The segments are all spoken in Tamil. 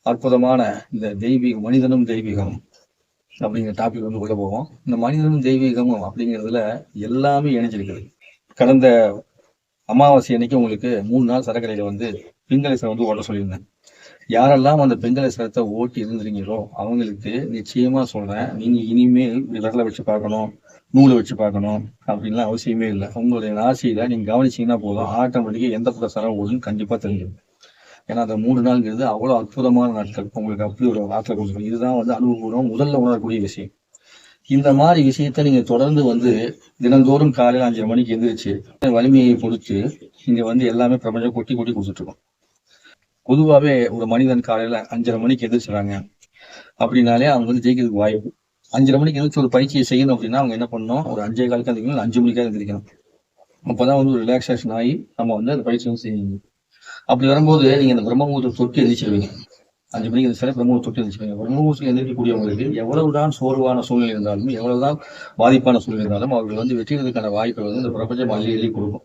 அற்புதமான இந்த மனிதனும் தெய்வீகம் அப்படிங்கிற டாபிக் வந்து உள்ள போவோம். இந்த மனிதனும் தெய்வீகமும் அப்படிங்கிறதுல எல்லாமே இணைஞ்சிருக்குது. கடந்த அமாவாசை அன்னைக்கு உங்களுக்கு 3 நாள் சரக்கடையில வந்து பிங்களேஸ்வரம் வந்து ஓட்ட சொல்லியிருந்தேன். யாரெல்லாம் அந்த பெண்களேஸ்வரத்தை ஓட்டி இருந்துறீங்களோ அவங்களுக்கு நிச்சயமா சொல்றேன், நீங்க இனிமேல் விரலை வச்சு பார்க்கணும், நூலை வச்சு பார்க்கணும் அப்படின்லாம் அவசியமே இல்லை. உங்களுடைய ராசியில நீங்க கவனிச்சீங்கன்னா போதும், ஆட்டோமேட்டிக்கா எந்த பக்கம் சரம் ஓடுன்னு கண்டிப்பா தெரிஞ்சிடும். ஏன்னா அந்த 3 நாள்ங்கிறது அவ்வளவு அற்புதமான நாட்கள். உங்களுக்கு அப்படி ஒரு ஆற்றல் கொடுக்கும். இதுதான் வந்து அனுபவம் முதல்ல உணரக்கூடிய விஷயம். இந்த மாதிரி விஷயத்த நீங்க தொடர்ந்து வந்து தினந்தோறும் காலையில 5:30 மணிக்கு எந்திரிச்சு வலிமையை பொறுத்து இங்க வந்து எல்லாமே பிரபஞ்சம் கொட்டி கொட்டி கொடுத்துட்டு இருக்கோம். பொதுவாகவே ஒரு மனிதன் காலையில 5:30 மணிக்கு எந்திரிச்சுறாங்க அப்படின்னாலே அவங்க வந்து ஜெயிக்கிறதுக்கு வாய்ப்பு. 5:30 மணிக்கு எந்திரிச்சு ஒரு பயிற்சியை செய்யணும் அப்படின்னா அவங்க என்ன பண்ணணும், ஒரு 5:15 எந்திரிக்கணும், 5 மணிக்காக எந்திரிக்கணும். அப்பதான் வந்து ஒரு ரிலாக்ஸேஷன் ஆகி நம்ம வந்து அந்த பயிற்சி வந்து செய்யணும். அப்படி வரும்போது நீங்க அந்த பிரம்மமுகூர்த்தம் தொட்டு எந்திரிச்சிருவீங்க. 5 மணிக்கு எந்திரிச்சாலே பிரம்மமுகூர்த்தம் தொட்டு எந்திரிச்சிருவீங்க. பிரம்மமுகூர்த்தம் எந்திரிக்கக்கூடியவங்களுக்கு எவ்வளவுதான் சோர்வான சூழ்நிலை இருந்தாலும், எவ்வளவுதான் பாதிப்பான சூழ்நிலை இருந்தாலும் அவர்கள் வந்து வெற்றிகளுக்கான வாய்ப்பை வந்து இந்த பிரபஞ்சம் அள்ளி அள்ளி கொடுக்கும்.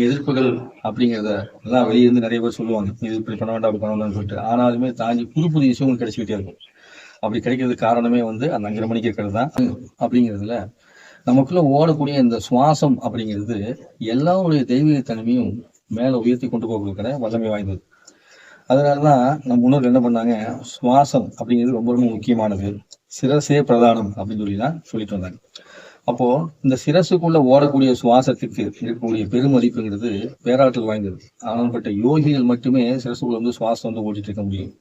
எதிர்ப்புகள் அப்படிங்கிறத எல்லாம் வெளியிருந்து நிறைய பேர் சொல்லுவாங்க, இது இப்படி பண்ண வேண்டாம் அப்படி பண்ண வேண்டாம்னு சொல்லிட்டு. ஆனாலுமே தாண்டி புது புது விஷயங்கள் கிடைச்சிக்கிட்டே இருக்கும். அப்படி கிடைக்கிறதுக்கு காரணமே வந்து அந்த 5:30 மணிக்கு இருக்கிறது தான். அப்படிங்கிறதுல நமக்குள்ள ஓடக்கூடிய இந்த சுவாசம் அப்படிங்கிறது எல்லாருடைய தெய்வீகத்தன்மையும் மேல உயர்த்தி கொண்டு போகிற வல்லமை வாய்ந்தது. அதனாலதான் நம்ம முன்னோர்கள் என்ன பண்ணாங்க, சுவாசம் அப்படிங்கிறது ரொம்ப ரொம்ப முக்கியமானது, சிரசே பிரதானம் அப்படின்னு சொல்லிதான் சொல்லிட்டு வந்தாங்க. அப்போ இந்த சிரசுக்குள்ள ஓடக்கூடிய சுவாசத்துக்கு இருக்கக்கூடிய பெருமதிப்புங்கிறது பேராற்றல் வாய்ந்தது. ஆனால்பட்ட யோகிகள் மட்டுமே சிரசுக்குள்ள வந்து சுவாசம் வந்து ஓட்டிட்டு இருக்க முடியும்.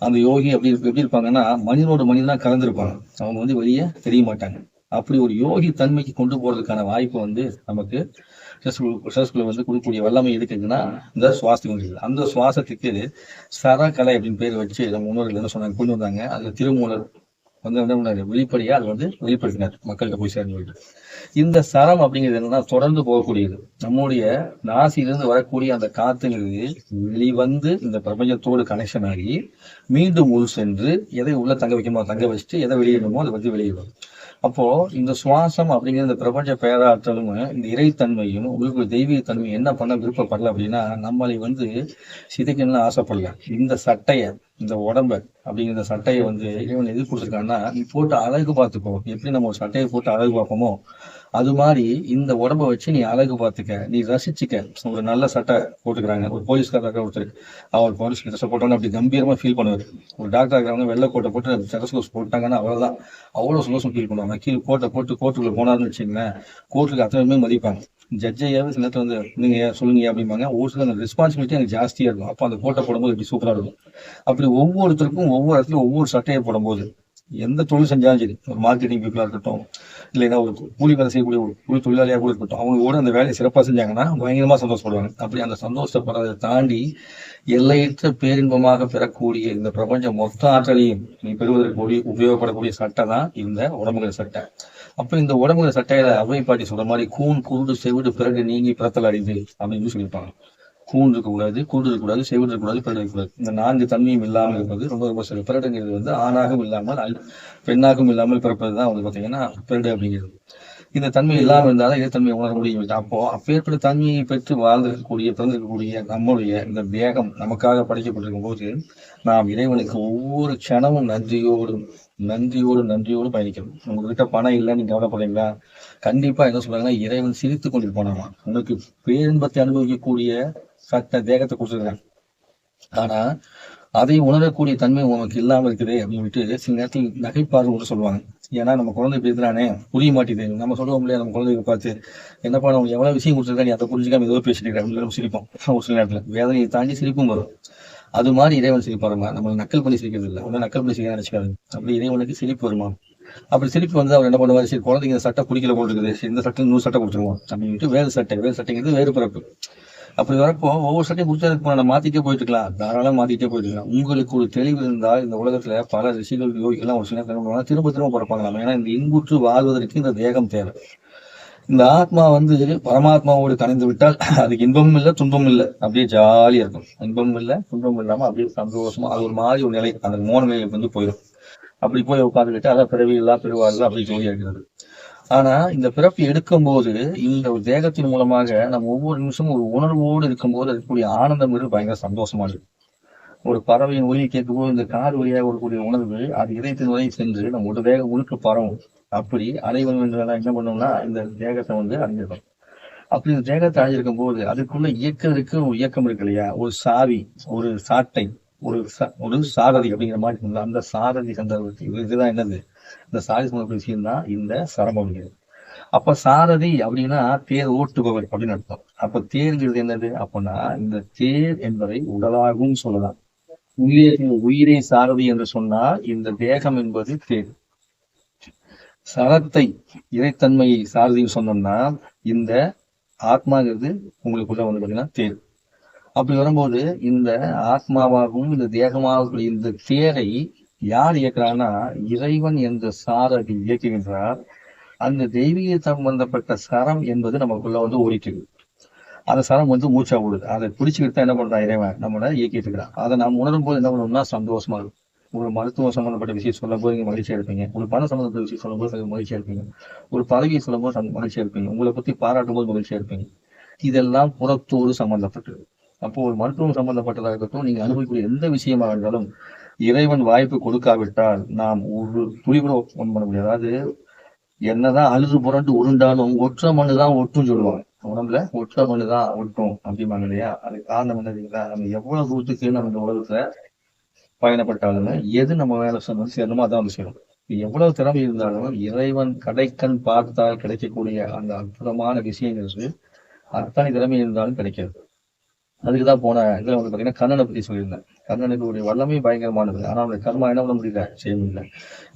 அந்த யோகி எப்படி இருப்பாங்கன்னா, மனிதனோட மனிதனா கலந்துருப்பாங்க. அவங்க வந்து வெளியே தெரிய மாட்டாங்க. அப்படி ஒரு யோகி தன்மைக்கு கொண்டு போறதுக்கான வாய்ப்பு வந்து நமக்கு சிரசுக்குள்ள வந்து கொடுக்கக்கூடிய வல்லமை இருக்குதுன்னா இந்த சுவாசத்துக்கு. அந்த சுவாசத்துக்கு சரக்கலை அப்படின்னு பேர் வச்சு நம்ம முன்னோர்கள் என்ன சொன்னாங்க, கொண்டு வந்தாங்க. அதுல திருமூலர் வந்து வெளிப்படையா அது வந்து வெளிப்படுத்தினார், மக்கள்கிட்ட போய் சேர்ந்து. இந்த சரம் அப்படிங்கிறது என்னன்னா தொடர்ந்து போகக்கூடியது. நம்முடைய நாசியிலிருந்து வரக்கூடிய அந்த காத்துங்கிறது வெளிவந்து இந்த பிரபஞ்சத்தோடு கனெக்ஷன் ஆகி மீண்டும் உள் சென்று எதை உள்ள தங்க வைக்கணுமோ தங்க வச்சுட்டு எதை வெளியிடணுமோ அதை வந்து வெளியிடும். அப்போ இந்த சுவாசம் அப்படிங்கிற இந்த பிரபஞ்ச பேராற்றலும் இந்த இறைத்தன்மையும் உங்களுக்கு தெய்வீக தன்மையும் என்ன பண்ண விருப்பப்படல அப்படின்னா, நம்மளை வந்து சிதைக்கணும்னு ஆசைப்படல. இந்த சட்டைய, இந்த உடம்ப அப்படிங்கிற சட்டையை வந்து இவன் எது கொடுத்துருக்கான்னா, நீ போட்டு அழகு பார்த்துக்கோ. எப்படி நம்ம ஒரு சட்டையை போட்டு அழகு பார்ப்போமோ அது மாதிரி இந்த உடம்ப வச்சு நீ அழகு பார்த்துக்க, நீ ரசிச்சுக்க. ஒரு நல்ல சட்டை போட்டுக்கிறாங்க, ஒரு போலீஸ்காரர் ஒருத்தர் அவர் போலீஸ் ட்ரெஸ் போட்டோன்னு அப்படி கம்பீரமா ஃபீல் பண்ணுவார். ஒரு டாக்டர் இருக்கிறவங்க வெள்ளை கோட்டை போட்டு ஸ்டெத்தஸ்கோப் போட்டாங்கன்னா அவ்வளவுதான், அவ்வளவு சந்தோஷம் ஃபீல் பண்ணுவாங்க. கீழே கோட்டை போட்டு கோர்ட்டுக்குள்ள போனாருன்னு வச்சுங்களேன், கோர்ட்டுக்கு அத்தனை மதிப்பாங்க. ஜட்ஜையாவது சில நேரத்தில் வந்து நீங்க சொல்லுங்க அப்படிம்பாங்க. ஒரு சில அந்த ரெஸ்பான்சிபிலிட்டி எனக்கு ஜாஸ்தியா இருக்கும். அப்போ அந்த கோட்டை போடும்போது எப்படி சூப்பரா இருக்கும். அப்படி ஒவ்வொருத்தருக்கும் ஒவ்வொரு இடத்துல ஒவ்வொரு சட்டையை போடும்போது எந்த தொழில் செஞ்சாலும் சரி, ஒரு மார்க்கெட்டிங் பீப்புளா இருக்கட்டும், இல்லைன்னா ஒரு கூலி வேலை செய்யக்கூடிய ஒரு கூலி தொழிலாளியா கூட இருக்கட்டும், அவங்க கூட அந்த வேலையை சிறப்பாக செஞ்சாங்கன்னா பயங்கரமா சந்தோஷப்படுவாங்க. அப்படி அந்த சந்தோஷப்படுறதை தாண்டி எல்லையற்ற பேரின்பமாக பெறக்கூடிய இந்த பிரபஞ்சம் மொத்த ஆற்றலையும் நீ பெறுவதற்கு உபயோகப்படக்கூடிய சட்டை தான் இந்த உடம்புகிற சட்டை. அப்ப இந்த உடம்புகிற சட்டையில அவை பாட்டி சொல்ற மாதிரி கூன் குருடு செவிடு பிறகு நீங்கி பிறத்தல் அறிவு அப்படின்னு சொல்லியிருப்பாங்க. கூண்டு இருக்கக்கூடாது, கூண்டு இருக்கக்கூடாது, செவிடு இருக்கக்கூடாது, பிறடு இருக்கக்கூடாது. இந்த 4 தன்மையும் இல்லாமல் இருப்பது ரொம்ப ரொம்ப சில. பிறடுங்கிறது வந்து ஆணாகவும் இல்லாமல் பெண்ணாகவும் இல்லாமல் பிறப்பது தான் வந்து பார்த்தீங்கன்னா பிறடு அப்படிங்கிறது. இந்த தன்மை இல்லாமல் இருந்தாலும் இறைத்தன்மையை உணர முடியும். அப்போ அப்பேற்பட்ட தன்மையை பெற்று வாழ்ந்திருக்கக்கூடிய பிறந்திருக்கக்கூடிய நம்முடைய இந்த தேகம் நமக்காக படைக்கப்பட்டிருக்கும் போது நாம் இறைவனுக்கு ஒவ்வொரு க்ஷணமும் நன்றியோடு பயணிக்கணும். உங்ககிட்ட பணம் இல்லை, நீங்க கவலைப்படுறீங்களா? கண்டிப்பா என்ன சொல்றாங்கன்னா, இறைவன் சிரித்து கொண்டு போனாமா, உனக்கு பேரின்பத்தை அனுபவிக்கக்கூடிய சட்ட தேகத்தை கொடுத்துருக்காங்க. ஆனா அதை உணரக்கூடிய தன்மை உனக்கு இல்லாம இருக்குது அப்படின்னு சில நேரத்தில் நகைப்பார்வை கூட சொல்லுவாங்க. ஏன்னா நம்ம குழந்தை பேசுறானே புரிய மாட்டேது. நம்ம சொல்லுவோம் இல்லையா, நம்ம குழந்தைகளை பார்த்து என்னப்பா நம்ம எவ்வளவு விஷயம் கொடுத்துருக்கா, நீ அதை புரிஞ்சுக்காம ஏதோ பேசிட்டு நம்ம சிரிப்போம். ஒரு சில நேரத்துல வேதனையை தாண்டி சிரிப்பும் வரும். அது மாதிரி இறைவன் சிரிப்பாருமா, நம்ம நக்கல் பண்ணி சிரிக்கிறது இல்லை. ஒன்னும் நக்கல் பண்ணி சிரிக்க நினைச்சுக்காது. அப்படி இறைவனுக்கு சிரிப்பு வருமா? அப்படி சிரிப்பு வந்து அவர் என்ன பண்ணுவாரு, சரி குழந்தைங்க இந்த சட்டை பிடிக்கல போட்டுருக்குது, சரி இந்த சட்டை 100 சட்டை கொடுத்துருவோம் அப்படின்ட்டு வேறு சட்டைங்கிறது வேறு பிறப்பு. அப்படி வரப்போ ஒவ்வொரு சட்டையும் கொடுத்ததுக்கு நம்ம மாத்திட்டே போயிட்டு இருக்கலாம், தாராளம் மாத்திட்டே போயிட்டு இருக்கலாம். உங்களுக்கு ஒரு தெளிவு இருந்தால் இந்த உலகத்துல பல ரிஷிகள் யோகிகள்லாம் ஒரு சில திரும்ப பிறப்பாங்களாம். ஏன்னா இந்த இன்புற்று வாழ்வதற்கு இந்த தேகம் தேவை. இந்த ஆத்மா வந்து பரமாத்மாவோடு கலந்து விட்டால் அதுக்கு இன்பமும் இல்லை துன்பமும் இல்லை, அப்படியே ஜாலியா இருக்கும். இன்பமும் இல்லை துன்பமும் இல்லாம அப்படியே சந்தோஷமா அது ஒரு மாதிரி ஒரு நிலை, அந்த மோன நிலைக்கு வந்து போயிடும். அப்படி போய் உட்காந்துக்கிட்டு அதான் பிறவியில்லா பெருவாழ்வு அப்படி ஜோலியா இருக்கிறது. ஆனா இந்த பிறப்பு எடுக்கும் போது இந்த ஒரு தேகத்தின் மூலமாக நம்ம ஒவ்வொரு நிமிஷமும் ஒரு உணர்வோடு இருக்கும் போது இருக்கக்கூடிய ஆனந்தம் பயங்கர சந்தோஷமா இருக்கு. ஒரு பறவையின் ஒலியை கேட்கும்போது இந்த காது வழியாக வரக்கூடிய உணர்வு அது இதயத்தின் வரை சென்று நம்ம ஒரு வேக முழுக்க பரவும். அப்படி அலைவன் என்றெல்லாம் என்ன பண்ணோம்னா இந்த தேகத்தை வந்து அடைஞ்சிடும். அப்படி இந்த தேகத்தை அடைஞ்சிருக்கும் போது அதுக்குள்ள இயக்கிறதுக்கு ஒரு இயக்கம் இருக்கு இல்லையா, ஒரு சாவி, ஒரு சாட்டை, ஒரு சாரதி அப்படிங்கிற மாதிரி இருக்குல்ல, அந்த சாரதி சந்தர்ப்பத்தில் இதுதான் என்னது, இந்த சாரதி சம்பந்த விஷயம் தான் இந்த சரம் அப்படிங்கிறது. அப்ப சாரதி அப்படின்னா தேர் ஓட்டுபவர் அப்படின்னு அர்த்தம். அப்ப தேர்ங்கிறது என்னது அப்படின்னா இந்த தேர் என்பதை உடலாகவும் சொல்லலாம். உயிரை சாரதி என்று சொன்னால் இந்த தேகம் என்பது தேர். சரத்தை இறைத்தன்மையை சாரதின்னு சொன்னோம்னா இந்த ஆத்மாங்கிறது உங்களுக்குள்ள வந்து பாத்தீங்கன்னா தேர். அப்படி வரும்போது இந்த ஆத்மாவாகவும் இந்த தேகமாகவும் இந்த தேரை யார் இயக்குறான்னா இறைவன் என்ற சாரதி இயக்குகின்றார். அந்த தெய்வீக சம்பந்தப்பட்ட சரம் என்பது நமக்குள்ள வந்து ஓடிட்டு, அந்த சரம் வந்து மூச்சா ஓடுது. அதை பிடிச்சுக்கிட்டு தான் என்ன பண்றான் இறைவன் நம்மளை இயக்கிட்டு இருக்கிறான். அதை நாம் உணரும் போது என்ன பண்ணணும்னா சந்தோஷமா இருக்கும். ஒரு மருத்துவம் சம்பந்தப்பட்ட விஷயம் சொல்லும் போது நீங்க மகிழ்ச்சியா இருப்பீங்க. ஒரு பணம் சம்பந்தப்பட்ட விஷயம் சொல்லும் போது மகிழ்ச்சியா இருப்பீங்க. ஒரு பதவியை சொல்லும் போது மகிழ்ச்சியா இருப்பீங்க. உங்களை பத்தி பாராட்டும் போது மகிழ்ச்சியா இருப்பீங்க. இதெல்லாம் புறத்தோடு சம்பந்தப்பட்டது. அப்போ ஒரு மருத்துவம் சம்பந்தப்பட்டதாக இருக்கட்டும், நீங்க அனுபவிக்கூடிய எந்த விஷயமா இருந்தாலும் இறைவன் வாய்ப்பு கொடுக்காவிட்டால் நாம் ஒரு துளிபுற ஒன்றும் பண்ண முடியாது. அதாவது என்னதான் அழுது புரண்டு உருண்டாலும் ஒற்ற மண்ணுதான் ஒட்டும் சொல்லுவாங்க. உடம்புல ஒற்ற மண்ணுதான் ஒட்டும் அப்படிம்பாங்க இல்லையா. அதுக்கு காரணம் என்னதுங்களா, நம்ம எவ்வளவு தூரத்துக்கு நம்ம இந்த உலகத்துல பயணப்பட்டாலும் எது நம்ம வேலை சொன்னது சேரணுமோ அதான் வந்து சேரும். எவ்வளவு திறமை இருந்தாலும் இறைவன் கடைக்கண் பார்த்தால் கிடைக்கக்கூடிய அந்த அற்புதமான விஷயங்கிறது அத்தனை திறமை இருந்தாலும் கிடைக்காது. அதுக்குதான் போன இதுல வந்து பாத்தீங்கன்னா கண்ணனை பத்தி சொல்லியிருந்தேன். கண்ணனுக்கு ஒரு வல்லமை பயங்கரமானது. ஆனா அவனுடைய கர்மா என்ன பண்ண முடியல, செய்ய முடியல.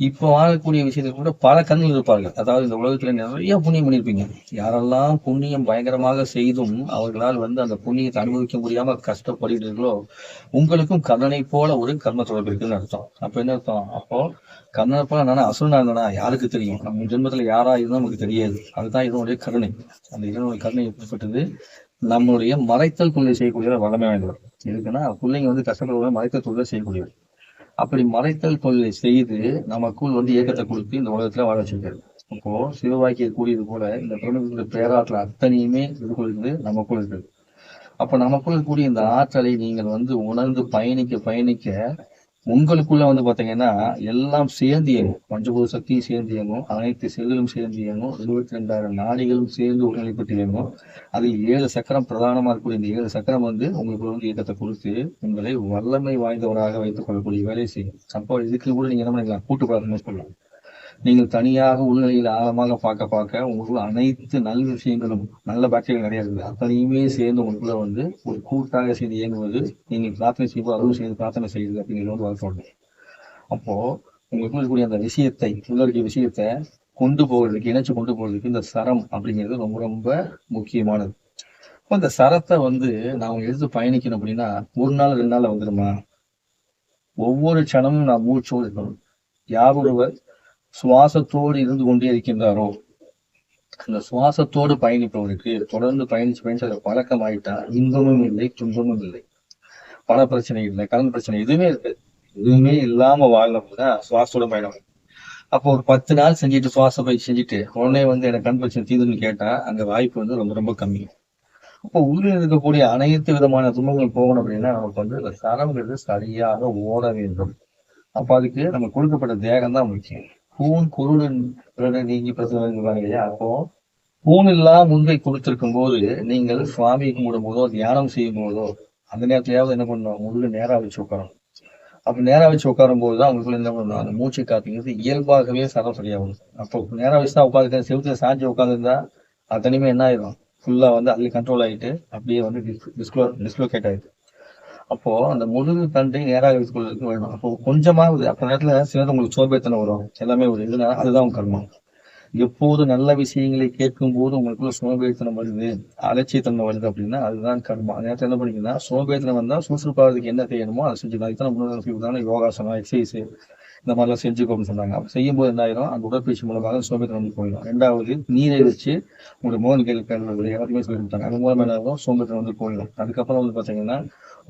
இப்போ வாழக்கூடிய விஷயத்துக்கு கூட பல கண்கள் இருப்பார்கள். அதாவது இந்த உலகத்துல நிறைய புண்ணியம் பண்ணியிருப்பீங்க. யாரெல்லாம் புண்ணியம் பயங்கரமாக செய்தும் அவர்களால் வந்து அந்த புண்ணியத்தை அனுபவிக்க முடியாம கஷ்டப்படுகிறீர்களோ உங்களுக்கும் கண்ணனை போல ஒரு கர்ம தொடர்பு இருக்குன்னு அர்த்தம். அப்ப என்ன அர்த்தம், அப்போ கண்ணனை போல நானா அசுரனா இருந்தானா யாருக்கு தெரியும், நம்ம ஜென்மத்துல யாரா இருந்தாலும் நமக்கு தெரியாது. அதுதான் இதனுடைய கருணை. அந்த இதனுடைய கருணை எப்படிப்பட்டது, நம்மளுடைய மறைத்தல் தொழிலை செய்யக்கூடிய வல்லமை வாய்ந்தவர். எதுக்குன்னா பிள்ளைங்க வந்து கஷ்டப்படுவதை மறைத்தல் தொழிலை செய்யக்கூடியவர். அப்படி மறைத்தல் தொழிலை செய்து நமக்குள் வந்து இயக்கத்தை கொடுத்து இந்த உலகத்துல வாழ வச்சிருக்காரு. அப்போ சிவவாக்கிய கூடியது போல இந்த பிரபஞ்சத்துல பேராற்றல் அத்தனையுமே இதுக்குள்ள நமக்குள் இருக்குது. அப்ப நமக்குள்ள இருக்கக்கூடிய இந்த ஆற்றலை நீங்கள் வந்து உணர்ந்து பயணிக்க பயணிக்க உங்களுக்குள்ள வந்து பாத்தீங்கன்னா எல்லாம் சேர்ந்து இயங்கும். பஞ்சபூத சக்தியும் சேர்ந்து இயங்கும், அனைத்து செல்களும் சேர்ந்து இயங்கும், 22,000 நாடிகளும் சேர்ந்து ஒருநிலைப்பட்டு இயங்கும். அதில் 7 சக்கரம் பிரதானமா இருக்கக்கூடிய இந்த 7 சக்கரம் வந்து உங்களுக்கு வந்து இயக்கத்தை கொடுத்து உங்களை வல்லமை வாய்ந்தவராக வைத்துக் கொள்ளக்கூடிய வேலையை செய்யும். அப்போ இதுக்கு கூட நீங்க என்ன பண்ணிக்கலாம், கூட்டு பிரார்த்தனை சொல்லலாம். நீங்கள் தனியாக உள்நிலையில் ஆழமாக பார்க்க உங்களுக்குள்ள அனைத்து நல்ல விஷயங்களும் நல்ல பாக்கியங்கள் நிறைய இருக்குது. அத்தனையுமே சேர்ந்து உங்களுக்குள்ள வந்து ஒரு கூட்டாக சேர்ந்து இயங்குவது, நீங்க பிரார்த்தனை செய்வோம் அதுவும் சேர்ந்து பிரார்த்தனை செய்யுது அப்படிங்கிறது வந்து வர சொல்றேன். அப்போ உங்களுக்குள்ள இருக்கக்கூடிய அந்த விஷயத்தை உள்ள விஷயத்தை கொண்டு போகிறதுக்கு இணைச்சு கொண்டு போகிறதுக்கு இந்த சரம் அப்படிங்கிறது ரொம்ப ரொம்ப முக்கியமானது. இப்போ இந்த சரத்தை வந்து நான் எடுத்து பயணிக்கணும் அப்படின்னா 1 நாள் 2 நாள்ல வந்துடுமா, ஒவ்வொரு க்ஷணமும் நான் மூச்சோடு இருக்கணும். யார் ஒருவர் சுவாசத்தோடு இருந்து கொண்டே இருக்கின்றாரோ அந்த சுவாசத்தோடு பயணிப்பவருக்கு தொடர்ந்து பயணிச்சு அதை பழக்கம் ஆயிட்டா இன்பமும் இல்லை துன்பமும் இல்லை, பண பிரச்சனை இல்லை, கடன் பிரச்சனை எதுவுமே இருக்கு. எதுவுமே இல்லாம வாழணும்னா சுவாசத்தோட பயணம். அப்போ ஒரு 10 நாள் செஞ்சுட்டு சுவாச பயிற்சி செஞ்சுட்டு உடனே வந்து எனக்கு கண் பிரச்சனை தீர்ந்துன்னு கேட்டா அங்க வாய்ப்பு வந்து ரொம்ப ரொம்ப கம்மி. அப்போ உள்ள இருக்கக்கூடிய அனைத்து விதமான துன்பங்கள் போகணும் அப்படின்னா நமக்கு வந்து இந்த சரம்ங்கிறது சரியாக ஓட வேண்டும். அப்ப அதுக்கு நம்ம கொடுக்கப்பட்ட தேகம் தான் முக்கியம். பூன் குருடன் நீங்கி பிரச்சனை இல்லையா. அப்போ பூன் இல்லாம முன்பை கொடுத்திருக்கும் போது நீங்கள் சுவாமி கும்பிடும் போதோ தியானம் செய்யும் போதோ அந்த நேரத்திலேயாவது என்ன பண்ணணும், முழு நேரா வச்சு உட்காரணும். அப்ப நேரா வச்சு உட்காரும் போதுதான் அவங்களுக்குள்ள என்ன பண்ணணும், அந்த மூச்சு காத்துங்கிறது இயல்பாகவே சரம் சரியாகும். அப்போ நேரா வச்சு தான் உட்காந்துருக்கேன், செவத்துல சாஞ்சி உட்காந்துருந்தா அது தனிமே என்ன ஆயிடும், ஃபுல்லா வந்து அதுல கண்ட்ரோல் ஆகிட்டு அப்படியே வந்து டிஸ்லோகேட் ஆயிடுது. அப்போ அந்த முதுகு தண்டை நேராக வைத்துக் கொள்வதற்கு வேணும். அப்போ கொஞ்சமாவது அப்ப நேரத்துல சிலது உங்களுக்கு சோம்பேத்தனை வரும், எல்லாமே ஒரு இதுனா அதுதான் உங்க கர்மம். எப்போது நல்ல விஷயங்களை கேட்கும் போது உங்களுக்குள்ள சோம்பேறித்தனம் வருது, அலட்சியத்தன்மை வருது அப்படின்னா அதுதான் கர்மா. அந்த நேரத்தில் என்ன பண்ணிங்கன்னா சோம்பேறித்தனம் வந்தா சுறுசுறுப்பாகிறதுக்கு என்ன செய்யணுமோ அதை செஞ்சுக்கலாம். அதுதான் முன்னாடி சொல்லி யோகாசனம் எக்ஸசைஸ் இந்த மாதிரிலாம் செஞ்சுக்கோ அப்படின்னு சொன்னாங்க. அப்ப செய்யும் போது என்ன ஆயிரும், அந்த உடற்பயிற்சி மூலமாக சோம்பேறித்தனம் வந்து போயிடும். 2வது நீரை வச்சு உங்களுடைய மோகன் கேள்வி எல்லாத்தையுமே சொல்லி கொடுத்தாங்க. அது மூலம் என்ன ஆகும், சோம்பேறித்தனம் வந்து போயிடும். அதுக்கப்புறம் வந்து பாத்தீங்கன்னா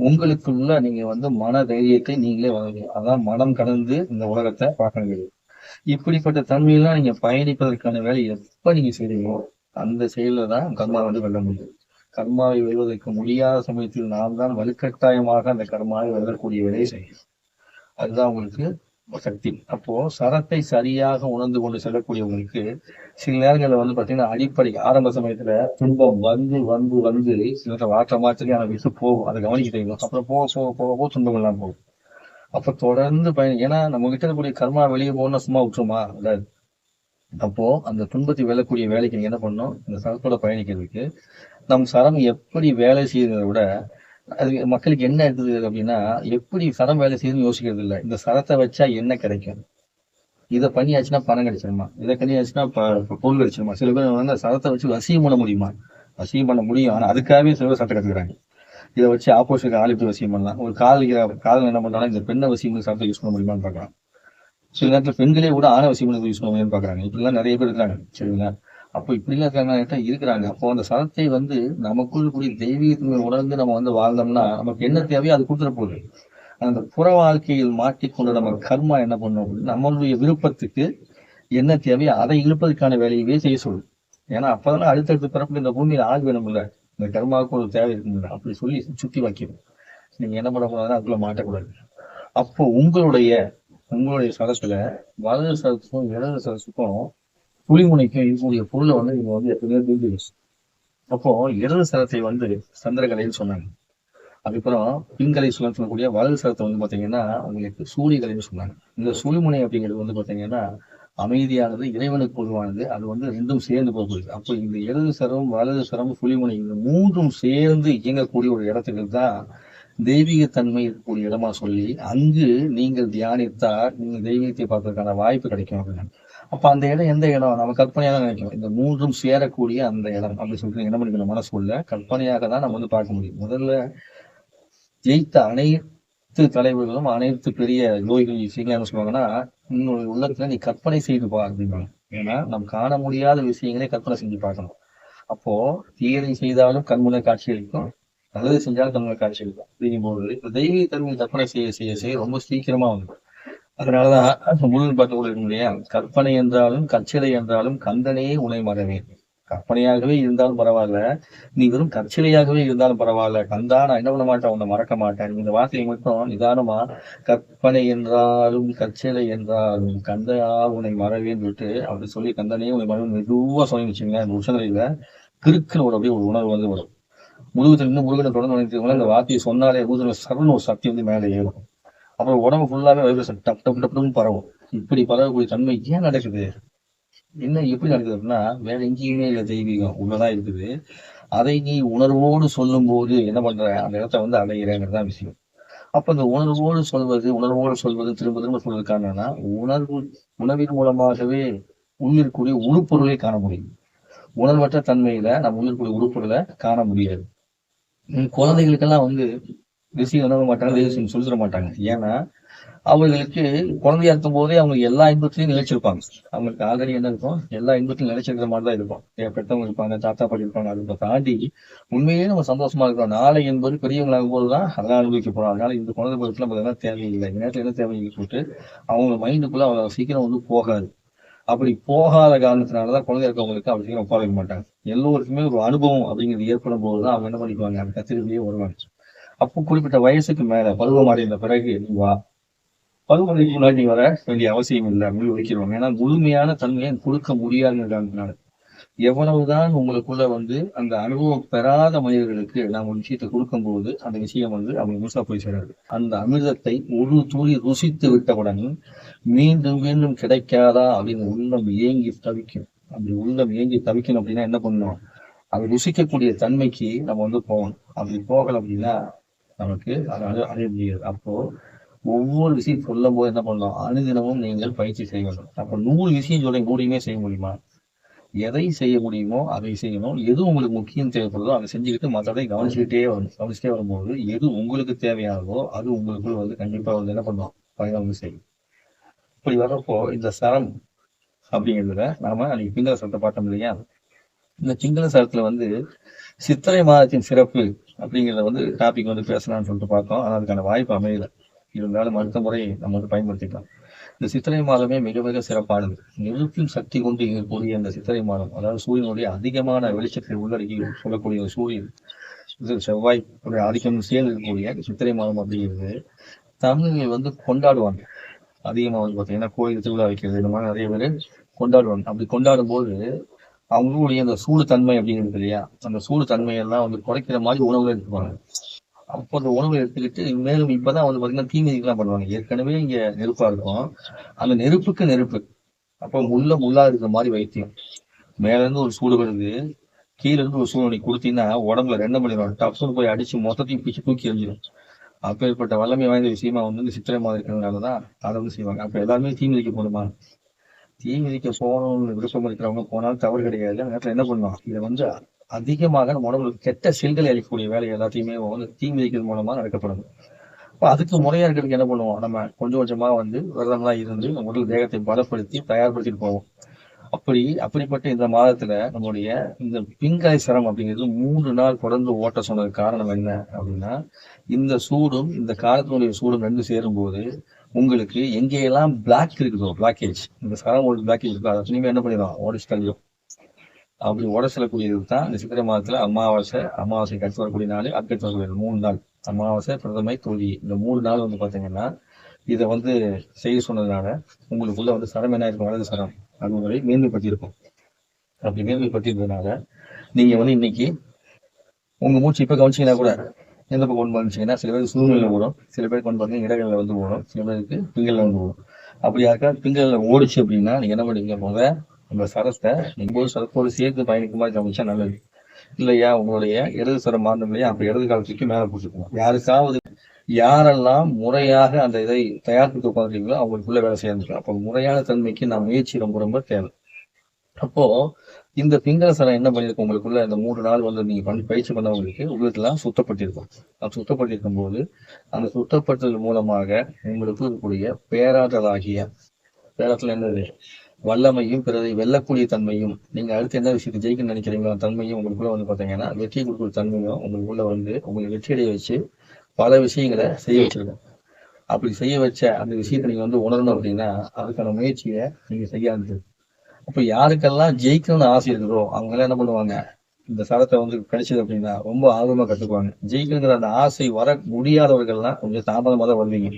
உங்களுக்குள்ள நீங்க வந்து மன தைரியத்தை நீங்களே வளர்க்கணும். அதான் மனம் கடந்து இந்த உலகத்தை பார்க்கணும். இப்படிப்பட்ட தன்மையெல்லாம் நீங்க பயணிப்பதற்கான வேலை எப்ப நீங்க செய்றீங்களோ அந்த செயல தான் கர்மா வந்து வெல்ல முடியும். கர்மாவை வெல்வதற்கு முடியாத சமயத்தில் நாம் தான் வலுக்கட்டாயமாக அந்த கர்மாவை வெல்லக்கூடிய வேலையை செய்யும். அதுதான் உங்களுக்கு சக்தி. அப்போ சரத்தை சரியாக உணர்ந்து கொண்டு செல்லக்கூடியவங்களுக்கு சில நேரங்களில் வந்து பாத்தீங்கன்னா அடிப்படை ஆரம்ப சமயத்துல துன்பம் வந்து வந்து வந்து சில வாற்ற மாத்திரையான விட்டு போகும், அதை கவனிக்க தெரியும். அப்புறம் போக போக போக போக துன்பம் எல்லாம் போகும். அப்ப தொடர்ந்து ஏன்னா நம்ம கிட்ட இருக்கக்கூடிய கர்மா வெளியே போகணும்னா சும்மா விட்டுருமா? அதாவது அப்போ அந்த துன்பத்தை வெல்லக்கூடிய வேலைக்கு நீங்க என்ன பண்ணணும்? இந்த சரத்தோட பயணிக்கிறதுக்கு நம் சரம் எப்படி வேலை செய்யறதை விட அது மக்களுக்கு என்ன இருக்குது அப்படின்னா, எப்படி சரம் வேலை செய்யுதுன்னு யோசிக்கிறது இல்லை. இந்த சரத்தை வச்சா என்ன கிடைக்கும், இதை பண்ணியாச்சுன்னா பணம் கிடைச்சிருமா, இதை பண்ணியாச்சுன்னா பொருள் கிடைச்சிருமா. சில பேர் வந்து சரத்தை வச்சு வசியம் பண்ண முடியுமா? வசியம் பண்ண முடியும், ஆனா அதுக்காகவே சில பேர் சட்டை கத்துக்கிறாங்க. இதை வச்சு ஆப்போசிட் ஆளுக்கு வசியம் பண்ணலாம். ஒரு காதல் என்ன பண்றாங்க, இந்த பெண்ணை வசியம் சரத்தை யூஸ் பண்ண முடியுமான்னு பாக்கலாம். சில நேரத்துல பெண்களே கூட ஆணை வசியம் பண்ணி யூஸ் பண்ண முடியும்னு பாக்குறாங்க. இப்படிலாம் நிறைய பேர் இருக்காங்க. சரிங்களா? அப்போ இப்படிலாம் இருக்கிறாங்க. அப்போ அந்த சரத்தை வந்து நமக்குள் கூடிய தெய்வீகத்தை உணர்ந்து நம்ம வந்து வாழ்ந்தோம்னா நமக்கு என்ன தேவையோ அது கொடுத்துட போகுது. அந்த புற வாழ்க்கையில் மாட்டிக்கொண்டு நம்ம கர்மா என்ன பண்ணும், நம்மளுடைய விருப்பத்துக்கு என்ன தேவையோ அதை இழுப்பதற்கான வேலையவே செய்ய சொல்லுது. ஏன்னா அப்பதான் அடுத்தடுத்த பிறப்பு இந்த பூமியில ஆள் வேணும் இல்ல, இந்த கர்மாவுக்கு ஒரு தேவை இருக்குல்ல, அப்படி சொல்லி சுத்தி வைக்கணும். நீங்க என்ன பண்ணக்கூடாதுன்னா அதுக்குள்ள மாட்டக்கூடாது. அப்போ உங்களுடைய சரத்துல வலது சரத்துக்கும் இடது சரத்துக்கும் புலிமுனைக்கும் இருக்கக்கூடிய பொருளை வந்து நீங்க வந்து எப்பவுமே தெரிஞ்சு. அப்போ இடது சரத்தை வந்து சந்திரகலைன்னு சொன்னாங்க. அதுக்கப்புறம் பின்கலை சொல்லக்கூடிய வலது சரத்தை வந்து பாத்தீங்கன்னா உங்களுக்கு சூரியகலைன்னு சொன்னாங்க. இந்த சுழிமுனை அப்படிங்கிறது வந்து பாத்தீங்கன்னா அமைதியானது, இறைவனுக்கு பொதுவானது. அது வந்து ரெண்டும் சேர்ந்து போகுது. அப்போ இந்த இடது சரம் வலது சரம் சுழிமுனை இந்த மூன்றும் சேர்ந்து இயங்கக்கூடிய ஒரு இடத்துக்கு தான் தெய்வீகத்தன்மை இருக்கக்கூடிய இடமா சொல்லி அங்கு நீங்கள் தியானித்தால் நீங்க தெய்வீகத்தை பார்ப்பதற்கான வாய்ப்பு கிடைக்கும் அப்படின்னு. அப்ப அந்த இடம் எந்த இடம்? நம்ம கற்பனையாக தான் நினைக்கும். இந்த மூன்றும் சேரக்கூடிய அந்த இடம் அப்படின்னு சொல்லிட்டு என்ன பண்ணிக்கணும், மனசுக்குள்ள கற்பனையாக தான் நம்ம வந்து பார்க்க முடியும். முதல்ல ஜெயித்த அனைத்து தலைவர்களும் அனைத்து பெரிய யோகிகள் விஷயங்கள் என்ன சொல்லுவாங்கன்னா, உன்னுடைய உள்ளத்துல நீ கற்பனை செய்து பா அப்படிம்பாங்க. ஏன்னா நம்ம காண முடியாத விஷயங்களே கற்பனை செஞ்சு பார்க்கணும். அப்போ தீயதை செய்தாலும் கண்முனை காட்சி அளிக்கும், நல்லது செஞ்சாலும் கண்முனை காட்சி அளிக்கும் அப்படிங்கும்போது இந்த தெய்வீக தன்மை கற்பனை செய்ய செய்ய செய்ய ரொம்ப சீக்கிரமா வந்து. அதனாலதான் முழு பாட்டு இல்லையா, கற்பனை என்றாலும் கச்சிலை என்றாலும் கந்தனே உனை மறவேன். கற்பனையாகவே இருந்தாலும் பரவாயில்ல, நீ வெறும் கற்சிலையாகவே இருந்தாலும் பரவாயில்ல, கந்தா நான் என்ன பண்ண மாட்டேன், உன்னை மறக்க மாட்டேன். இந்த வார்த்தையை மட்டும் நிதானமா கற்பனை என்றாலும் கற்சிலை என்றாலும் கந்தையா உன்னை மறவேன்னு சொல்லிட்டு அப்படி சொல்லி கந்தனே உன்னை மறவேன் மெதுவா சொல்லி வச்சுங்களேன். இந்த உச்சநிலையில கிறுக்குன்னு ஒரு அப்படியே ஒரு உணர்வு வந்து வரும். முழுவதுல இருந்து முருகனை தொடர்ந்து நினைத்தவங்கள இந்த வார்த்தையை சொன்னாலே முழுவதுல சரண ஒரு சக்தி வந்து மேலே ஏறும். அப்புறம் உடம்பு ஃபுல்லாவே வைப்ரேஷன் டப் டப் டப்னு பரவும். இப்படி பரவக்கூடிய தன்மை ஏன் நடக்குது, என்ன எப்படி நடக்குது அப்படின்னா, வேற எங்கேயுமே இல்லை, தெய்வீகம் உள்ளதான் இருக்குது. அதை நீ உணர்வோடு சொல்லும் போது என்ன பண்ற, அந்த இடத்த வந்து அடைகிறேங்கிறதான் விஷயம். அப்ப இந்த உணர்வோடு சொல்வது திரும்ப திரும்ப சொல்வதற்கான உணவின் மூலமாகவே உள்ளிருக்கூடிய உருப்பொருளை காண முடியும். உணர்வற்ற தன்மையில நம்ம உள்ளிருக்கூடிய உருப்பொருளை காண முடியாது. குழந்தைகளுக்கெல்லாம் வந்து ரிசீவ் உணர மாட்டாங்க, சொல்லி தர மாட்டாங்க. ஏன்னா அவர்களுக்கு குழந்தையா இருக்கும் போதே அவங்களுக்கு எல்லா இன்பத்திலையும் நிலைச்சிருப்பாங்க. அவங்களுக்கு ஆல்ரெடி என்ன இருக்கும், எல்லா இன்பத்திலும் நிலைச்சிருக்கிற மாதிரி தான் இருக்கும். பெற்றவங்க இருப்பாங்க, தாத்தா பாட்டி இருப்பாங்க. அதை தாண்டி உண்மையிலேயே நம்ம சந்தோஷமா இருக்கிறோம். நாளை என்பது பெரியவங்களாகும் போதுதான் அதெல்லாம் அனுபவிக்க போறோம். அதனால இந்த குழந்தை பருவத்துல நம்ம எதனா தேவையில்லை, இந்த நேரத்துல என்ன தேவையில்லை சொல்லிட்டு அவங்க மைண்டுக்குள்ள அவ்வளவு சீக்கிரம் வந்து போகாது. அப்படி போகாத காரணத்தினாலதான் குழந்தை இருக்கவங்களுக்கு அப்படி சீக்கிரம் ஒப்பா வைக்க மாட்டாங்க. எல்லோருக்குமே ஒரு அனுபவம் அப்படிங்கிறது ஏற்படும் போதுதான் அவங்க என்ன பண்ணிக்குவாங்க, அந்த கத்திரிலேயே வருவாங்க. அப்போ குறிப்பிட்ட வயசுக்கு மேல பருவம் அடைந்த பிறகு நீ வா, பருவமழைக்கு முன்னாடி வர வேண்டிய அவசியம் இல்லை அப்படின்னு வைக்கிறோம். ஏன்னா முழுமையான தன்மையை கொடுக்க முடியாதுங்கிறதுனால எவ்வளவுதான் உங்களுக்குள்ள வந்து அந்த அனுபவம் பெறாத மனிதர்களுக்கு நாம் ஒரு விஷயத்தை கொடுக்கும் போது அந்த விஷயம் வந்து அவங்க முழுசா போய் சேராது. அந்த அமிர்தத்தை ஒரு துளி ருசித்து விட்டவுடன் மீண்டும் மீண்டும் கிடைக்காதா அப்படின்னு உள்ளம் ஏங்கி தவிக்கும். அப்படி உள்ளம் ஏங்கி தவிக்கணும் அப்படின்னா என்ன பண்ணணும், அது ருசிக்கக்கூடிய தன்மைக்கு நம்ம வந்து போகணும். அப்படி போகல அப்படின்னா நமக்கு அதை அடைய முடியாது. அப்போ ஒவ்வொரு விஷயம் சொல்லும் போது என்ன பண்ணலாம், அனுதினமும் நீங்கள் பயிற்சி செய்ய வேண்டும். அப்ப 100 விஷயம் சொல்ல கூடியுமே செய்ய முடியுமா? எதை செய்ய முடியுமோ அதை செய்யணும். எது உங்களுக்கு முக்கியம் தேவைப்படுதோ அதை செஞ்சுக்கிட்டு மற்றதை கவனிச்சுட்டே வரும்போது எது உங்களுக்கு தேவையானதோ அது உங்களுக்கு வந்து கண்டிப்பா வந்து என்ன பண்ணும், பயணம் செய்யும். இப்படி வர்றப்போ இந்த சரம் அப்படிங்கிறதுல நாம அன்னைக்கு பிங்கள சரத்தை பார்த்தோம் இல்லையா, இந்த சிங்கள சரத்துல வந்து சித்திரை மாதத்தின் சிறப்பு அப்படிங்கிறத வந்து டாபிக் வந்து பேசலாம்னு சொல்லிட்டு பார்த்தோம். ஆனால் அதுக்கான வாய்ப்பு அமையல. இருந்தாலும் அடுத்த முறை நம்ம வந்து பயன்படுத்திக்கலாம். இந்த சித்திரை மாதமே மிக மிக சிறப்பானது. நெருப்பின் சக்தி கொண்டு இயங்கக்கூடிய இந்த சித்திரை மாதம், அதாவது சூரியனுடைய அதிகமான வெளிச்சத்தை உள்ளடக்கி சொல்லக்கூடிய சூரியன் செவ்வாய் ஆதிக்கம் சேர்ந்து இருக்கக்கூடிய சித்திரை மாதம் அப்படிங்கிறது தமிழர்கள் வந்து கொண்டாடுவாங்க. அதிகமா வந்து பாத்தீங்கன்னா கோயில் திருவிழா வைக்கிறது இந்த மாதிரி நிறைய பேர் கொண்டாடுவாங்க. அப்படி கொண்டாடும் போது அவங்களுடைய அந்த சூடு தன்மை அப்படிங்கிறது இல்லையா, அந்த சூடு தன்மையெல்லாம் வந்து குறைக்கிற மாதிரி உணவுகள் எடுத்துப்பாங்க. அப்போ அந்த உணவு எடுத்துக்கிட்டு மேலும் இப்பதான் வந்து பாத்தீங்கன்னா தீமிதிக்கெல்லாம் பண்ணுவாங்க. ஏற்கனவே இங்க நெருப்பா இருக்கும், அந்த நெருப்புக்கு நெருப்பு, அப்போ முள்ளா இருக்கிற மாதிரி வைத்தியம். மேல இருந்து ஒரு சூடு வருது, கீழே இருந்து ஒரு சூடு நீ கொடுத்தீங்கன்னா உடம்புல 2 மணி நேரம் டப்ஸ்னு போய் அடிச்சு மொத்தத்தையும் பிச்சு தூக்கி எறிஞ்சிடும். அப்பேற்பட்ட வல்லமை வாய்ந்த விஷயமா வந்து இந்த சித்திரை மாதம் இருக்கிறதுனாலதான் அதை வந்து செய்வாங்க. அப்ப எல்லாருமே தீ மிதிக்க போகணுமா? தீ மிதிக்க போகணும்னு விருப்பம் இருக்கிறவங்க போனாலும் தவறு கிடையாது. அந்த நேரத்துல என்ன பண்ணுவோம், இதை வந்து அதிகமாக நம்ம உடம்புக்கு கெட்ட செல்களை அளிக்கக்கூடிய வேலை எல்லாத்தையுமே வந்து தீ மிதிக்கிறது மூலமா நடக்கப்படும். இப்போ அதுக்கு முறையா இருக்கிறதுக்கு என்ன பண்ணுவோம், நம்ம கொஞ்சம் கொஞ்சமா வந்து விரதம்லாம் இருந்து நம்ம உடல் தேகத்தை பலப்படுத்தி தயார்படுத்திட்டு போவோம். அப்படிப்பட்ட இந்த மாதத்துல நம்மளுடைய இந்த பிங்காய் சரம் அப்படிங்கிறது 3 நாள் தொடர்ந்து ஓட்ட சொன்னது காரணம் என்ன அப்படின்னா, இந்த சூடும் இந்த காலத்தினுடைய சூடும் 2 சேரும் போது உங்களுக்கு எங்கெல்லாம் பிளாக் இருக்குதோ, பிளாக்கேஜ், இந்த சரம் ஒரு பிளாக்கேஜ் இருக்கோ அதை துணிமே என்ன பண்ணிடும், உடச்சு தள்ளிடும். அப்படி உடச்சலக்கூடியது தான் இந்த சித்திரை மாதத்துல அமாவாசைக்கு அடுத்து வரக்கூடிய நாள், அடுத்து வரக்கூடிய 3 நாள், அமாவாசை, பிரதமை, தோழி, இந்த 3 நாள் வந்து பாத்தீங்கன்னா இதை வந்து செய்ய சொன்னதுனால உங்களுக்குள்ள வந்து சரம் என்ன இருக்கும், வலது சரம் அது வரை மேன்மைப்பட்டி இருக்கும். அப்படி மேன்மைப்பட்டி இருந்ததுனால நீங்க வந்து இன்னைக்கு உங்க மூச்சு இப்ப கவனிச்சீங்கன்னா கூட எந்த பக்கம் கொண்டு வந்துச்சீங்கன்னா, சில பேருக்கு சூழ்நிலை ஓடும், சில பேருக்கு வந்து பாத்தீங்கன்னா இடங்கள்ல வந்து ஓடும், சில பேருக்கு பிங்கல்ல வந்து ஓடும். அப்படி யாருக்கா பிங்கல்ல ஓடிச்சு அப்படின்னா நீங்க என்ன பண்ணுவீங்க, உங்க சரத்தை நீங்க சரத்தோடு சேர்த்து பயணிக்கும் மாதிரி கவனிச்சா நல்லது. இல்லையா உங்களுடைய இடது சரம் மாறணும் இல்லையா, அப்ப இடது காலத்துக்கு மேல பிடிச்சிக்கணும். யாருக்காவது யாரெல்லாம் முறையாக அந்த இதை தயாரித்து உட்காந்துருக்கீங்களோ அவங்களுக்குள்ள வேலை செய்யணும். அப்போ முறையான தன்மைக்கு நான் முயற்சி ரொம்ப ரொம்ப தேவை. அப்போ இந்த பிங்கல சரம் என்ன பண்ணிருக்கும், உங்களுக்குள்ள இந்த 3 நாள் வந்து நீங்க பயிற்சி பண்ணவங்களுக்கு உள்ளதெல்லாம் சுத்தப்பட்டிருக்கும். அது சுத்தப்பட்டிருக்கும் போது அந்த சுத்தப்பட்டது மூலமாக உங்களுக்கு இருக்கக்கூடிய பேராற்றலாகிய, பேராற்றல் என்னது, வல்லமையும் பிறரை வெல்லக்கூடிய தன்மையும், நீங்க அடுத்து என்ன விஷயத்தை ஜெயிக்க நினைக்கிறீங்களோ தன்மையும் உங்களுக்குள்ள வந்து பாத்தீங்கன்னா வெற்றி கொடுக்குற தன்மையும் உங்களுக்குள்ள வந்து உங்களுக்கு வெற்றியடைய வச்சு பல விஷயங்களை செய்ய வச்சிருக்கோம். அப்படி செய்ய வச்ச அந்த விஷயத்தை நீங்க வந்து உணரணும் அப்படின்னா அதுக்கான முயற்சியை நீங்க செய்ய ஆரம்பிச்சு. அப்ப யாருக்கெல்லாம் ஜெயிக்கணும்னு ஆசை இருக்குதோ அவங்க எல்லாம் என்ன பண்ணுவாங்க, இந்த சரத்தை வந்து கிடைச்சது அப்படின்னா ரொம்ப ஆர்வமா கத்துக்குவாங்க. ஜெயிக்கணுங்கிற அந்த ஆசை வர முடியாதவர்கள்லாம் கொஞ்சம் தாமதமாக தான் வருவீங்க.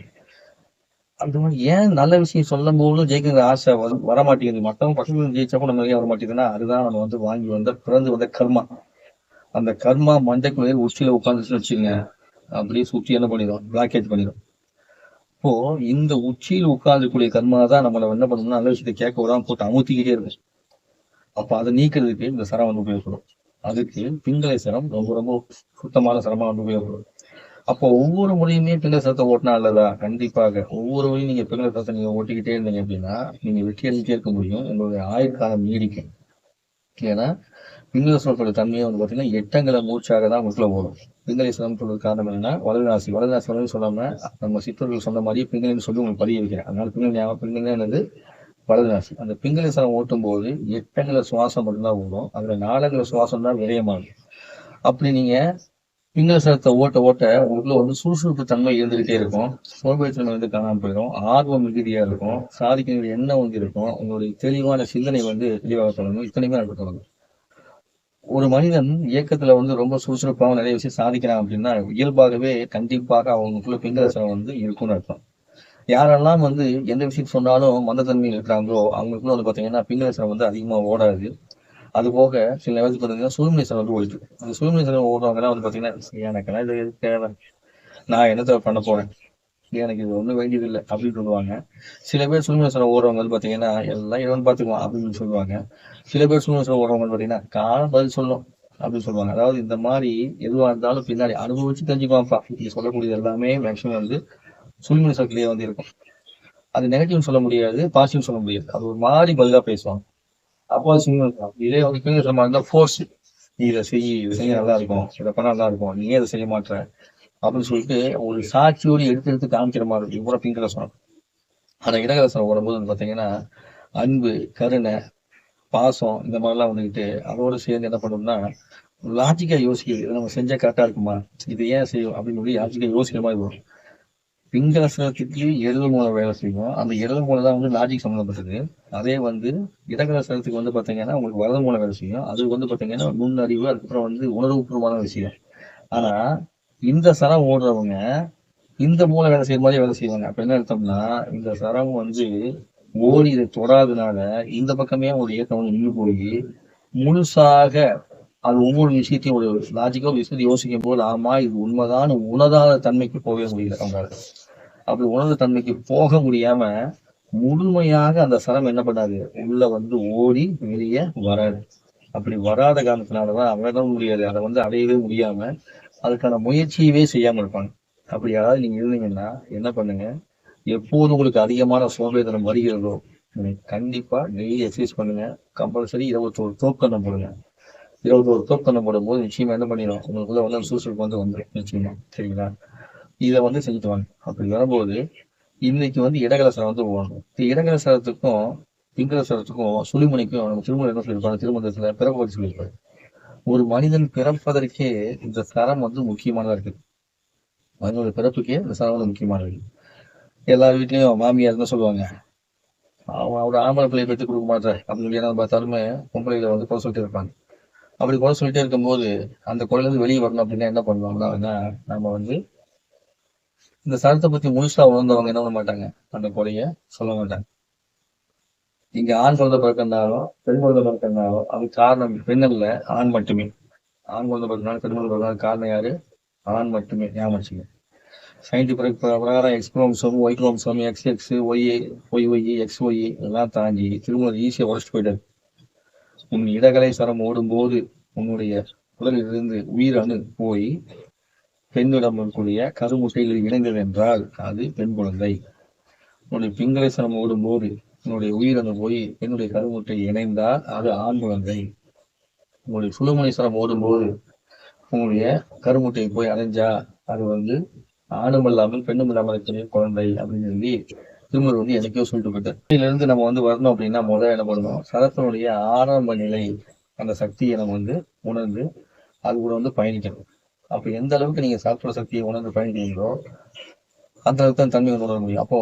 அந்த மாதிரி ஏன் நல்ல விஷயம் சொல்லும் போதும் ஜெயிக்கிற ஆசை வரமாட்டேங்குது, மற்றவங்க பசங்க ஜெயிச்சப்போ நம்ம வர மாட்டேங்குதுன்னா அதுதான் நம்ம வந்து வாங்கி வந்த பிறந்து வந்த கர்மா. அந்த கர்மா மண்டைக்குள்ளே உச்சியில உட்காந்துச்சுன்னு வச்சுங்க, அப்படியே சுற்றி என்ன பண்ணிடும், பிளாக்கேஜ் பண்ணிடும். இப்போ இந்த உச்சியில் உட்கார்ந்துக்கூடிய கர்மா தான் நம்மளை என்ன பண்ணணும்னா நல்ல விஷயத்தை கேட்க விடாம போட்டு அமுத்திக்கிட்டே இருக்கும். அப்ப அதை நீக்கிறதுக்கு இந்த சரம் வந்து உபயோகப்படும். அதுக்கு பிங்கலை சரம் ரொம்ப ரொம்ப சுத்தமான சரமா வந்து உபயோகப்படும். அப்போ ஒவ்வொரு முறையுமே பிங்கலை சரத்தை ஓட்டினா இல்லதா, கண்டிப்பாக ஒவ்வொரு முறையும் நீங்க பிங்கலை சரத்தை நீங்க ஓட்டிக்கிட்டே இருந்தீங்க அப்படின்னா நீங்க வெற்றி அளிச்சுட்டே இருக்க முடியும், உங்களுடைய ஆயுட்காலம் நீடிக்கும். ஏன்னா பிங்கலை சரத்தோட தன்மையை வந்து பாத்தீங்கன்னா 8 மூச்சாக தான் உங்களுக்குள்ள ஓடும். பிங்கலை சரம் சொல்றது காரணம் என்னன்னா வலதுநாசி வந்து சொல்லாம நம்ம சித்தர்கள் சொன்ன மாதிரியே பிங்கலைன்னு சொல்லி உங்களுக்கு பதிய வைக்கிறேன். அதனால பிங்கலை என்னது, வலதுநாசி. அந்த பிங்கலை சரம் ஓட்டும் போது 8 சுவாசம் மட்டும்தான் ஓடும், அதுல 4 சுவாசம் தான் விரயமாகும். அப்படி நீங்க பிங்கலை சரத்தை ஓட்ட ஓட்ட உங்களுக்குள்ள வந்து சுறுசுறுப்பு தன்மை இருந்துகிட்டே இருக்கும், சோம்பேறித்தன்மை வந்து காணாமல் போயிடும், ஆர்வம் மிகுதியா இருக்கும், சாதிக்கிற எண்ணம் வந்து இருக்கும், உங்களுடைய தெளிவான சிந்தனை வந்து தெளிவாக தொடங்கும். இத்தனையுமே நடக்க தொடங்கும். ஒரு மனிதன் இயக்கத்துல வந்து ரொம்ப சுறுசுறுப்பாக நிறைய விஷயம் சாதிக்கிறான் அப்படின்னா இயல்பாகவே கண்டிப்பாக அவங்களுக்குள்ள பிங்கல சரம் வந்து இருக்கும்னு அர்த்தம். யாரெல்லாம் வந்து எந்த விஷயம் சொன்னாலும் மந்தத்தன்மையில் இருக்கிறாங்களோ அவங்களுக்குள்ள வந்து பாத்தீங்கன்னா பிங்கல சரம் வந்து அதிகமா ஓடாது. அது போக சில நேரத்துக்கு பாத்தீங்கன்னா சுழுமணி சரம் வந்து ஓடிட்டு, அந்த சுழுமணி சரம் ஓடுறவங்க எல்லாம் வந்து பாத்தீங்கன்னா எனக்கெல்லாம் இது தேவை, நான் என்னத்தை பண்ண போறேன், எனக்கு இது ஒண்ணும் வேண்டியது இல்லை அப்படின்னு சொல்லுவாங்க. சில பேர் சுழுமணி ஓடுறவங்க வந்து பாத்தீங்கன்னா எல்லாம் இவன் பாத்துக்குவான் அப்படின்னு சொல்லுவாங்க. சில பேர் சுழுமணி ஓடுறவங்க வந்து பாத்தீங்கன்னா காலம் பதில் சொல்லும் அப்படின்னு சொல்லுவாங்க. அதாவது இந்த மாதிரி எதுவா இருந்தாலும் பின்னாடி அனுபவிச்சு தெரிஞ்சுக்குவான்ப்பா. நீங்க சொல்லக்கூடியது எல்லாமே மேக்சிமம் வந்து சுழுமணி சரத்திலேயே வந்து இருக்கும். அது நெகட்டிவ் சொல்ல முடியாது, பாசிட்டிவ் சொல்ல முடியாது, அது ஒரு மாதிரி பதிலா பேசுவாங்க. அப்போ இதே வந்து பின்னாடி சொல்ல இருந்தா ஃபோர்ஸ், நீ இதை செய்ய நல்லா இருக்கும், இதை பண்ண நல்லா இருக்கும், நீ ஏன் இதை செய்ய மாட்டேற அப்படின்னு சொல்லிட்டு ஒரு சாட்சியோடு எடுத்து காமிக்கிற மாதிரி இருக்கும். இவ்வளவு பிங்கரசனம். ஆனா இடகரசனம் ஓடும்போது வந்து பாத்தீங்கன்னா அன்பு, கருணை, பாசம் இந்த மாதிரிலாம் வந்துக்கிட்டு அதோடு சேர்ந்து என்ன பண்ணோம்னா லாஜிக்கா யோசிக்கிறது, இதை நம்ம செஞ்சா கரெக்டா இருக்குமா, இது ஏன் செய்யும் அப்படின்னு சொல்லி லாஜிக்கா யோசிக்கிற மாதிரி வரும். பிங்கள சரத்துக்கு இடது மூளை வேலை செய்யும். அந்த இடது மூளை தான் வந்து லாஜிக் சம்மந்தப்பட்டது. அதே வந்து இடகல சரத்துக்கு வந்து பாத்தீங்கன்னா உங்களுக்கு வலது மூளை வேலை செய்யும். அது வந்து பாத்தீங்கன்னா நுண்ணறிவு, அதுக்கப்புறம் வந்து உணர்வுபூர்வமான விஷயம். ஆனா இந்த சரம் ஓடுறவங்க இந்த மூளை வேலை செய்யற மாதிரி வேலை செய்வாங்க. அப்ப என்ன அர்த்தம்னா இந்த சரம் வந்து ஓடி இதை தொடாதனால இந்த பக்கமே ஒரு இயக்கம் வந்து நின்று போய் முழுசாக அது ஒவ்வொரு விஷயத்தையும் ஒரு லாஜிக்கா ஒரு விஷயத்தை யோசிக்கும் போது ஆமா இது உண்மைதான் உணராத தன்மைக்கு போகவே முடியல அவங்களால. அப்படி உணர்ந்த தன்மைக்கு போக முடியாம முழுமையாக அந்த சரம் என்ன பண்ணாது, உள்ள வந்து ஓடி வெளியே வராது. அப்படி வராத காரணத்தினாலதான் அவதான் முடியாது, அதை வந்து அடையவே முடியாம அதுக்கான முயற்சியவே செய்யாம இருப்பாங்க. அப்படி யாராவது நீங்க இருந்தீங்கன்னா என்ன பண்ணுங்க, எப்போது உங்களுக்கு அதிகமான சோம்பேறித்தனம் வருகிறதோ கண்டிப்பா டெய்லி எக்ஸசைஸ் பண்ணுங்க. கம்பல்சரி 21 தோக்கண்ணம் போடுங்க. 21 தோக்கண்ணம் போடும்போது நிச்சயமா என்ன பண்ணிடும், உங்களுக்குள்ள வந்து சுறுசுறுப்பு வந்து வந்துடும் நிச்சயமா. சரிங்களா? இதை வந்து செஞ்சுட்டு வாங்க. அப்படி வரும்போது இன்னைக்கு வந்து இடகலசரம் வந்து போகணும். இடகலசரத்துக்கும் பிங்களசரத்துக்கும் சுழிமுனைக்கும் நம்ம திருமணம் என்ன சொல்லியிருப்பாங்க, திருமணத்துல பிறப்பதை சொல்லியிருப்பாரு. ஒரு மனிதன் பிறப்பதற்கே இந்த சரம் வந்து முக்கியமானதா இருக்குது. மனிதனோட பிறப்புக்கே இந்த சரம் வந்து முக்கியமானது. எல்லா வீட்லயும் மாமியார் என்ன சொல்லுவாங்க, அவன் ஒரு ஆம்பளை பிள்ளையை பெற்று கொடுக்க மாட்டேன் அப்படின்னு சொல்லி என்ன பார்த்தாலுமே பொம்பளைகளை வந்து குறை சொல்லிட்டே இருப்பாங்க. அப்படி குறை சொல்லிட்டே இருக்கும்போது அந்த குறையில இருந்து வெளியே வரணும் அப்படின்னா என்ன பண்ணுவாங்கன்னா, நம்ம வந்து இந்த சரத்தை பத்தி முழுசா உணர்ந்தவங்க என்ன பண்ண மாட்டாங்க, அந்த குறைய சொல்ல மாட்டாங்க. இங்க ஆண் குழந்தை பிறக்கனாலும் பெண் குழந்தை பிறக்கனாலும் அது காரணம் பெண் அல்ல, ஆண் மட்டுமே. ஆண் குழந்தை பிறக்கனாலும் பெண் குழந்தை பிறக்கனாலும் காரணம் யாரு, ஆண் மட்டுமே. ஞாபகம். சயின்டிபிக் பிரகாரம் X chromosome, Y chromosome, X X, Y X Y எல்லாம் தாண்டி திரும்ப ஈஸியா உடச்சிட்டு போயிட்டாரு. உன் இடகலை சரம் ஓடும்போது உன்னுடைய உடலில் இருந்து உயிரணு போய் பெண்ணிடம் இருக்கக்கூடிய கருமுட்டையில் இணைந்தது என்றால் அது பெண் குழந்தை. உன்னுடைய பிங்களை சரம் ஓடும்போது உன்னுடைய உயிரணு போய் பெண்ணுடைய கருமுட்டை இணைந்தால் அது ஆண் குழந்தை. உங்களுடைய சுழுமுனை சரம் ஓடும்போது உங்களுடைய கருமுட்டையை போய் அடைஞ்சா அது வந்து ஆணும் இல்லாமல் பெண்ணும் இல்லாமல் இருக்கக்கூடிய குழந்தை அப்படின்னு சொல்லி திருமூர் வந்து எனக்கோ சொல்லிட்டு போயிட்டார். இதுல இருந்து நம்ம வந்து வரணும் அப்படின்னா முதல்ல என்ன பண்ணணும், சரத்தினுடைய ஆரம்ப நிலை அந்த சக்தியை நம்ம வந்து உணர்ந்து அது கூட வந்து பயணிக்கணும். அப்ப எந்த அளவுக்கு நீங்க சரத்தோட சக்தியை உணர்ந்து பயணிக்கிறீங்களோ அந்த அளவுக்கு தான் தன்மை உணர முடியும். அப்போ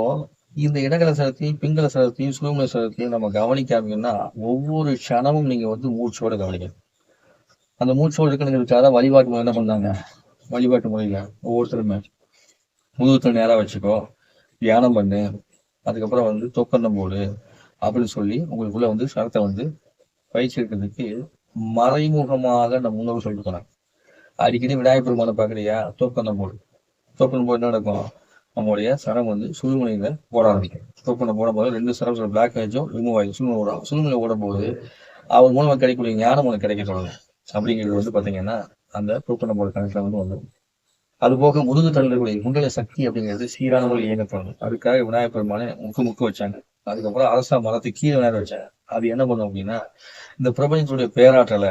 இந்த இடகல சரத்தையும் பிங்கள சரத்தையும் சுழுமுனை சரத்தையும் நம்ம கவனிக்காமீங்கன்னா ஒவ்வொரு க்ஷணமும் நீங்க வந்து மூச்சோட கவனிக்கணும். அந்த மூச்சோடு இருக்கிறதுக்காக வழிபாட்டு முறை என்ன பண்ணாங்க, வழிபாட்டு முறையில ஒவ்வொருத்தருமே முதுகுத்தை நேரா வச்சுக்கோ, தியானம் பண்ணு, அதுக்கப்புறம் வந்து தொக்கண்ணம் போடு அப்படின்னு சொல்லி உங்களுக்குள்ள வந்து சரத்தை வந்து பயிற்சி இருக்கிறதுக்கு மறைமுகமாக நம்ம முன்னோர்கள் சொல்லிட்டு போனாங்க. அடிக்கடி விநாயகர் பெருமானை பார்க்கலையா, தோக்கண்ணம் போடு. தோக்கண்ணம் போது என்ன நடக்கும், நம்மளுடைய சரம் வந்து சுழுமுனையில போட ஆரம்பிக்கும். தோக்கண்ணம் போடும்போது 2 சரம் பிளாக் ஏஜும் ரிமூவ் ஆகிடும். சுழுமுனை ஓடும். சுழுமுனை ஓடும் போது அவர் மூலமா கிடைக்கக்கூடிய ஞானம் உனக்கு கிடைக்க தொடங்கும். அப்படிங்கிறது வந்து பாத்தீங்கன்னா அந்த தோக்கண்ணம் போட கணக்குல வந்து வந்துடும். அது போக முதுகு தள்ளக்கூடிய குண்டல சக்தி அப்படிங்கிறது சீரான முறையில் இயங்கப்படணும். அதுக்காக விநாயகர் பெருமானை முக்கு வச்சாங்க. அதுக்கப்புறம் அரசா மரத்துக்கு கீழே விநாயகர் வச்சாங்க. அது என்ன பண்ணும் அப்படின்னா இந்த பிரபஞ்சத்துடைய பேராற்றலை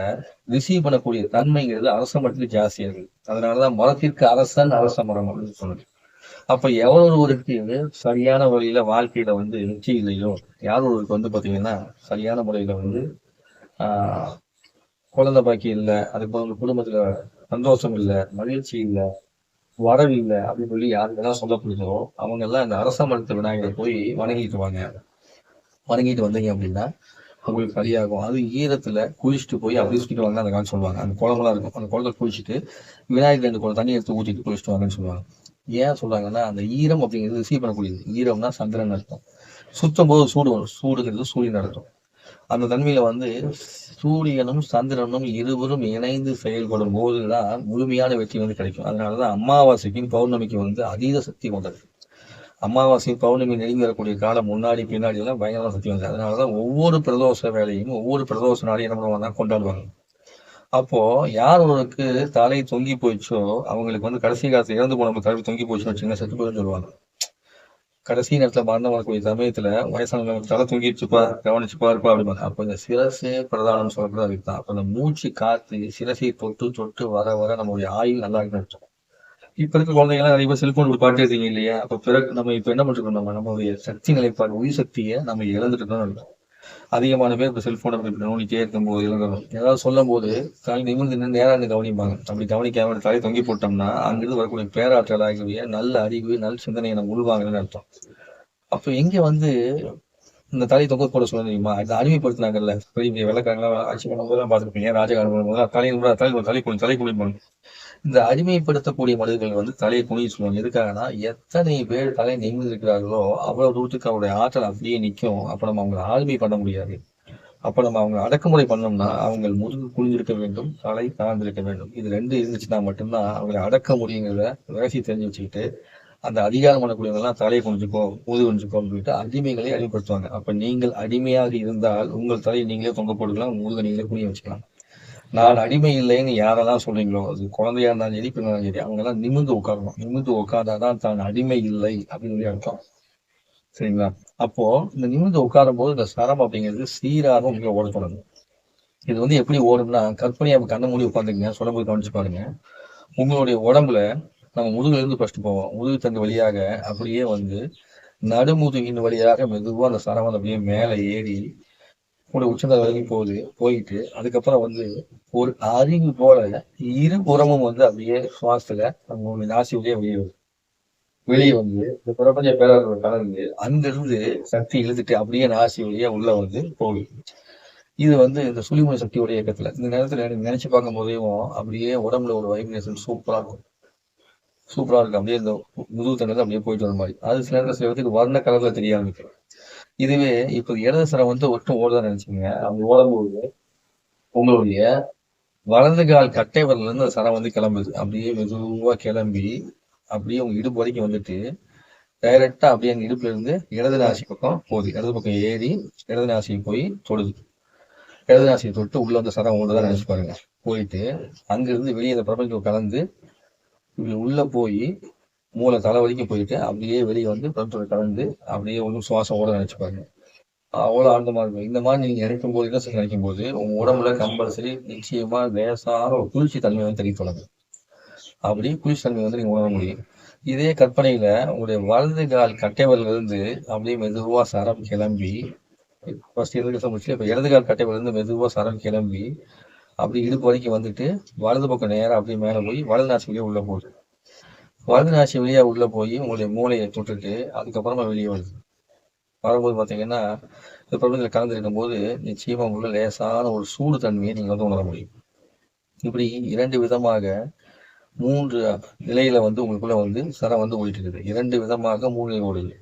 ரிசீவ் பண்ணக்கூடிய தன்மைங்கிறது அரச மரத்துக்கு ஜாஸ்தியா இருக்கு. அதனாலதான் மரத்திற்கு அரசன் அரச மரம் அப்படின்னு சொல்லுது. அப்ப ஒருவருக்கு சரியான முறையில வாழ்க்கையில வந்து வெற்றி இல்லையோ, ஒருவருக்கு வந்து பாத்தீங்கன்னா சரியான முறையில வந்து குழந்தை பாக்கி இல்லை, அதுக்கு குடும்பத்துல சந்தோஷம் இல்லை, மகிழ்ச்சி இல்லை, வரவு இல்லை அப்படின்னு சொல்லி யாருக்கெல்லாம் சொல்லப்படுதோ அவங்க எல்லாம் இந்த அரச மரத்து விநாயகரை போய் வணங்கிட்டு வாங்க. வணங்கிட்டு வந்தீங்க அப்படின்னா உங்களுக்கு சரியாகும். அது ஈரத்துல குளிச்சுட்டு போய் அப்படி சுற்றிட்டு வாங்க அந்த காலம் சொல்லுவாங்க. அந்த குளமெல்லாம் இருக்கும், அந்த குளத்தை குளிச்சுட்டு விநாயகர் 2 குளம் தண்ணி எடுத்து ஊற்றிட்டு குளிச்சுட்டு வாங்கன்னு சொல்லுவாங்க. ஏன் சொல்றாங்கன்னா அந்த ஈரம் அப்படிங்கிறது ரிசீவ் பண்ணக்கூடியது. ஈரம்னா சந்திரன் அர்த்தம். சுத்தம் போது சூடு வரும், சூடுங்கிறது சூரியன் அர்த்தம். அந்த தன்மையில வந்து சூரியனும் சந்திரனும் இருவரும் இணைந்து செயல்படும் போதுதான் முழுமையான வெற்றி வந்து கிடைக்கும். அதனாலதான் அமாவாசைக்கும் பௌர்ணமிக்கு வந்து அதீத சக்தி கொண்டது. அமாவாசை பௌர்ணமி நெருங்கி வரக்கூடிய காலம் முன்னாடி பின்னாடி எல்லாம் பயங்கரமான சக்தி வந்தது. அதனாலதான் ஒவ்வொரு பிரதோஷ வேலையும் ஒவ்வொரு பிரதோஷ நாளையும் என்ன பண்ணுவாங்க, கொண்டாடுவாங்க. அப்போ யார் ஒருவருக்கு தலை தொங்கி போயிடுச்சோ அவங்களுக்கு வந்து கடைசி காலத்துல இறந்து போன தலை தொங்கி போச்சுன்னு வச்சுங்க செத்து போயின்னு சொல்லுவாங்க. கடைசி நேரத்துல மரணம் வரக்கூடிய சமயத்துல வயசானவங்க தலை தூங்கிடுச்சுப்பா, கவனிச்சுப்பா இருப்பா அப்படிம்பாங்க. அப்ப இந்த சிரசு பிரதானம் சொல்றது அதுதான். அப்ப இந்த மூச்சு காத்து சிரசை தொட்டு தொட்டு வர வர நம்மளுடைய ஆயுள் நல்லா இருக்கு. இப்ப இருக்க குழந்தைங்க நிறைய பேர் செல்போன் ஒரு பாட்டு எடுத்தீங்க இல்லையா, அப்ப பிறகு நம்ம இப்ப என்ன பண்ணிருக்கோம், நம்மளுடைய சக்தி நிலைப்பாடு உயிர் சக்தியை நம்ம இழந்துட்டு தான் இருக்கோம். அதிகமான பேர் இப்போ செல்போனை நோண்டிட்டே இருக்கும்போது ஏதாவது சொல்லும் போது தலை நிமிர்ந்து நின்று நேரா இருந்து கவனிப்பாங்க. அப்படி கவனிக்காம தலை தொங்கி போட்டோம்னா அங்கிருந்து வரக்கூடிய பேராற்றல் ஆகிய நல்ல அறிவு நல்ல சிந்தனையை நம்ம உள்வாங்கன்னு அர்த்தம். அப்ப எங்க வந்து இந்த தலை தொங்க போட சொல்ல தெரியுமா? இந்த அடிமைப்படுத்தினாங்கல்ல பெரிய பெரிய வெள்ளக்காரங்களாம் ஆட்சி பண்ணும்போது பார்த்துருப்பீங்க. ராஜகாரம் தலை குளிப்பாங்க. இந்த அடிமைப்படுத்தக்கூடிய மனிதர்கள் வந்து தலையை குனிய சொல்லுவாங்க. எதுக்காகனா எத்தனை பேர் தலை நிமிர்ந்து இருக்கிறார்களோ அவ்வளவு தூரத்துக்கு அவருடைய ஆற்றல் அப்படியே நிற்கும். அப்ப நம்ம அவங்களை ஆளுமை பண்ண முடியாது. அப்ப நம்ம அவங்க அடக்குமுறை பண்ணோம்னா அவங்க முதுகு குனிஞ்சிருக்க வேண்டும், தலை தாழ்ந்திருக்க வேண்டும். இது 2 இருந்துச்சுன்னா மட்டும்தான் அவங்களை அடக்க முடியுங்கிறத ரகசியம் தெரிஞ்சு வச்சுக்கிட்டு அந்த அதிகாரம் பண்ணக்கூடியவங்கெல்லாம் தலையை குனிஞ்சுக்கோ முதுகு குனிஞ்சுக்கோன்னு சொல்லிட்டு அடிமைகளை அடிமைப்படுத்துவாங்க. அப்ப நீங்கள் அடிமையாக இருந்தால் உங்கள் தலையை நீங்களே தொங்க போட்டுக்கலாம், முதுகை நீங்களே குனிய வச்சுக்கலாம். நான் அடிமை இல்லைன்னு யாரெல்லாம் சொல்றீங்களோ அது குழந்தையா இருந்தாலும் சரி பெண்ணாலும் சரி அவங்க எல்லாம் நிமிர்ந்து உட்காரணும். நிமிர்ந்து உட்கார்ந்தாதான் தான் அடிமை இல்லை அப்படின்னு சொல்லி அர்த்தம். சரிங்களா? அப்போ இந்த நிமிர்ந்து உட்காரும் போது இந்த சரம் அப்படிங்கிறது சீராக உங்களுக்கு ஓட தொடங்கும். இது வந்து எப்படி ஓடும்னா கற்பனையா கண்ணை மூடி உட்காந்துக்குங்க. சொல்லும்போது கவனிச்சு பாருங்க. உங்களுடைய உடம்புல நம்ம முதுகுல இருந்து ஃபர்ஸ்ட் போவோம். முதுகு தண்டு வழியாக அப்படியே வந்து நடுமுதுகின் வழியாக மெதுவா அந்த சரம் வந்து அப்படியே மேலே ஏறி ஒரு உச்சந்தலை வரைக்கும் போயிட்டு அதுக்கப்புறம் வந்து ஒரு அறிவு போல இருபுறமும் வந்து அப்படியே சுவாசத்துல நம்ம நாசி வழியா வெளியே வந்து இந்த பிரபஞ்ச பேராளர் கலந்து அங்கிருந்து சக்தி இழுத்துட்டு அப்படியே நாசி வழியா உள்ள வந்து போகுது. இது வந்து இந்த சுழிமுனை சக்தியோட இயக்கத்துல இந்த நேரத்துல எனக்கு நினைச்சு பார்க்கும் போதையும் அப்படியே உடம்புல ஒரு வைப்ரேஷன் சூப்பரா இருக்கும். அப்படியே இந்த முதுகு தண்டை அப்படியே போயிட்டு வர மாதிரி. அது சில நேரத்தில் சில பேருக்கு வர்ண கலர்ல தெரிய ஆரம்பிக்கும். இதுவே இப்ப இடது சரம் வந்து ஒட்டும் ஓடுதான் நினைச்சுங்க. அப்படி ஓடும்போது உங்களுடைய வலது கால் கட்டை வரல இருந்து அந்த சரம் வந்து கிளம்புது. அப்படியே மெதுவா கிளம்பி அப்படியே உங்க இடுப்பு வரைக்கும் வந்துட்டு டைரக்டா அப்படியே அந்த இடுப்புல இருந்து இடது நாசி பக்கம் போகுது. இடது பக்கம் ஏறி இடது நாசியை போய் தொடுது. இடது நாசியை தொட்டு உள்ள வந்து சரம் ஓடுதான் நினைச்சு பாருங்க. போயிட்டு அங்கிருந்து வெளியே அந்த பிரபஞ்சம் கலந்து இப்படி உள்ள போய் மூளை தலை வரைக்கும் போயிட்டு அப்படியே வெளியே வந்து பிரபஞ்சத்தை கலந்து அப்படியே ஒன்றும் சுவாசம் ஓட நினைச்சு பாருங்க. அவ்வளவு ஆனந்தமா இருக்கும். இந்த மாதிரி நீங்க நினைக்கும் போது என்ன நினைக்கும் போது உங்க உடம்புல கம்பல்சரி நிச்சயமா லேசான ஒரு குளிர்ச்சி தன்மை வந்து தெரிய தொடங்கும். அப்படி குளிர்ச்சி தன்மை வந்து நீங்க உணர முடியும். இதே கற்பனையில உங்களுடைய வலது கால் கட்டைவரில இருந்து அப்படியே மெதுவா சரம் கிளம்பி ஃபர்ஸ்ட் இப்ப இடது கால் கட்டைவரில இருந்து மெதுவா சரம் கிளம்பி அப்படி இடுப்பு வரைக்கும் வந்துட்டு வலது பக்கம் நேரம் அப்படியே மேல போய் வலது நாசி வழியா உள்ள போகுது. வலது நாசி வழியா உள்ள போய் உங்களுடைய மூளையை தொட்டுட்டு அதுக்கப்புறமா வெளியே வருது. வரும்போது பாத்தீங்கன்னா இந்த பிரபஞ்சத்தில் கலந்துருக்கும் போது நிச்சயமா உள்ள லேசான ஒரு சூடு தன்மையை நீங்க வந்து உணர முடியும். இப்படி 2 விதமாக 3 நிலையில வந்து உங்களுக்குள்ள வந்து சரம் வந்து ஓடிட்டு இருக்குது. 2 விதமாக 3 நிலை ஓடுது.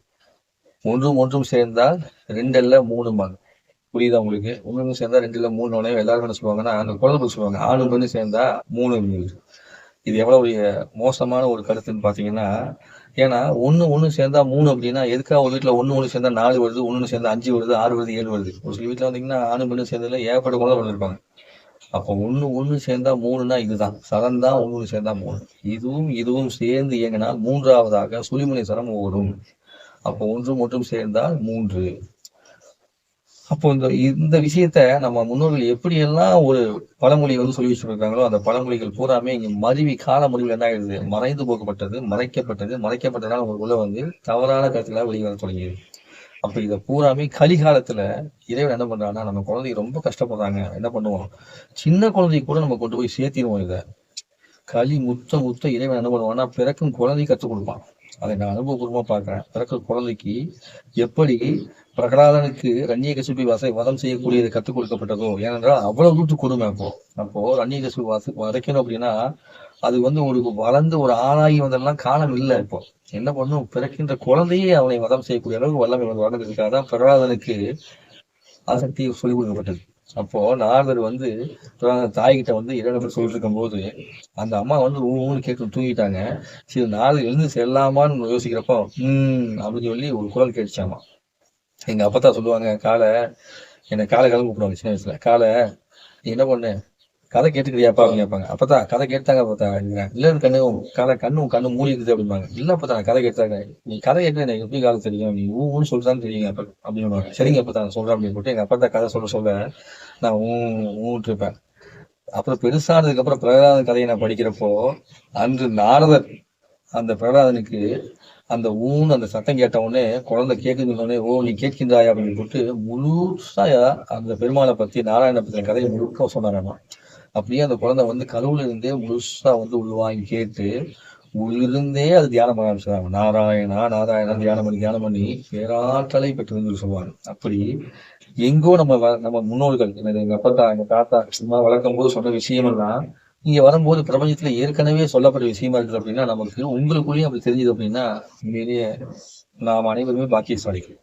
ஒன்றும் சேர்ந்தால் 2 இல்ல 3 புரியுதா உங்களுக்கு? ஒன்று சேர்ந்தா 2 இல்ல 3 எல்லாரும் என்ன சொல்லுவாங்கன்னா அந்த குழந்தை சொல்லுவாங்க 6 பெண்ணு சேர்ந்தா 3. இது எவ்வளவு மோசமான ஒரு கருத்துன்னு பாத்தீங்கன்னா, ஏன்னா ஒண்ணு சேர்ந்தா 3 அப்படின்னா எதுக்காக ஒரு வீட்டுல ஒண்ணு சேர்ந்தா 4 வருது, ஒண்ணு சேர்ந்தா 5 வருது, 6 வருது, 7 வருது. ஒரு சில வீட்டுல வந்தீங்கன்னா ஆணு பெண்ணு சேர்ந்ததுல ஏகப்பட்ட குழந்தை பண்ணிருப்பாங்க. அப்போ ஒண்ணு சேர்ந்தா 3ன்னா இதுதான் சரம் தான். ஒண்ணு சேர்ந்தா 3. இதுவும் சேர்ந்து இயங்கினா 3ஆவதாக சுழிமுனை சரம் ஓடும். அப்போ ஒன்றும் சேர்ந்தால் 3. அப்போ இந்த விஷயத்த நம்ம முன்னோர்கள் எப்படியெல்லாம் ஒரு பழமொழி வந்து சொல்லி வச்சுருக்காங்களோ அந்த பழமொழிகள் பூராமே இங்க மருவி கால முடிவில் என்ன ஆயிடுது, மறைந்து போக்கப்பட்டது, மறைக்கப்பட்டதுனால உங்களுக்குள்ள வந்து தவறான கருத்துக்களாக வெளிவர தொடங்கியது. அப்ப இதை பூராமே கலிகாலத்துல இறைவன் என்ன பண்றாங்கன்னா நம்ம குழந்தைங்க ரொம்ப கஷ்டப்படுறாங்க. என்ன பண்ணுவோம், சின்ன குழந்தைக்கு கூட நம்ம கொண்டு போய் சேர்த்திடுவோம். இதை களி முத்த இறைவன் என்ன பண்ணுவான்னா பிறக்கும் குழந்தை கற்றுக் கொடுப்பான். அதை நான் அனுபவபூர்வமா பார்க்கிறேன். பிறக்கும் குழந்தைக்கு எப்படி பிரகலாதனுக்கு ரண்யகசிபி வதம் செய்யக்கூடியது கற்றுக் கொடுக்கப்பட்டதோ, ஏனென்றால் அவ்வளவு தூட்டு கொடுமை. அப்போ ரண்யகசிபி வதைக்கணும் அப்படின்னா அது வந்து ஒரு வளர்ந்து ஒரு ஆளாகி வந்தெல்லாம் காலம் இல்லை. இப்போ என்ன பண்ணும், பிறக்கின்ற குழந்தையே அவனை வதம் செய்யக்கூடிய அளவுக்கு வல்லமை வளர்ந்ததுக்காக பிரகலாதனுக்கு ஆசக்தி சொல்லிக் கொடுக்கப்பட்டது. அப்போ நாரதர் வந்து தாய்கிட்ட வந்து இறைவன் சொல்லிட்டு இருக்கும் போது அந்த அம்மா வந்து ஒவ்வொன்று கேட்டு தூங்கிட்டாங்க. சரி நாரதர் எழுந்து செல்லாமான்னு யோசிக்கிறப்போ அப்படின்னு சொல்லி ஒரு குரல் கேட்டுச்சாமா. எங்க அப்பத்தான் சொல்லுவாங்க, என்னை காலை கூப்பிடுவாங்க சின்ன வயசுல. நீ என்ன பண்ணு, கதை கேட்டுக்கிறியாப்பா அப்படின்னு கேட்பாங்க. அப்பதான் கதை கேட்டாங்க அப்பத்தா இல்ல கண்ணு மூடி இருக்குது அப்படிம்பாங்க. இல்ல அப்பதான் கதை கேட்டாங்க. நீ கதை கேட்டு எனக்கு எப்படி காலம் தெரியும், நீ ஊன்னு சொல்லிட்டான்னு தெரியுங்க அப்ப அப்படின்னு. சரிங்க அப்பதான் சொல்றேன் அப்படின்னு போட்டு எங்க அப்பா கதை சொல்ல நான் ஊன்ட்டு இருப்பேன். அப்புறம் பெருசானதுக்கு அப்புறம் பிரகலாதன் கதையை நான் படிக்கிறப்போ அன்று நாரதர் அந்த பிரகலாதனுக்கு அந்த ஊன்னு அந்த சத்தம் கேட்ட உடனே குழந்தை கேட்குதுன்னொடனே ஓ நீ கேட்கின்றாயா அப்படின்னு போட்டு முழுசா அந்த பெருமாளை பத்தி நாராயண பத்தின கதையை முழுக்க சொன்னாராமா. அப்படியே அந்த குழந்தை வந்து கருவுல இருந்தே முழுசா வந்து உள்வாங்கி கேட்டு உள்ளிருந்தே அது தியானம் பண்ண ஆரம்பிச்சாங்க. நாராயணா நாராயணா தியானம் பண்ணி பேராற்றலை பெற்று சொல்லுவாங்க. அப்படி எங்கோ நம்ம முன்னோர்கள் எங்க அப்பத்தா எங்க தாத்தா சும்மா வளர்க்கும் போது சொன்ன விஷயம் எல்லாம் இங்க வரும்போது பிரபஞ்சத்துல ஏற்கனவே சொல்லப்பட்ட விஷயமா இருக்குது அப்படின்னா நமக்கு உங்களுக்குள்ளேயும் அப்படி தெரிஞ்சது அப்படின்னா உண்மையிலேயே நாம் அனைவருமே பாக்கியசாலிகள்.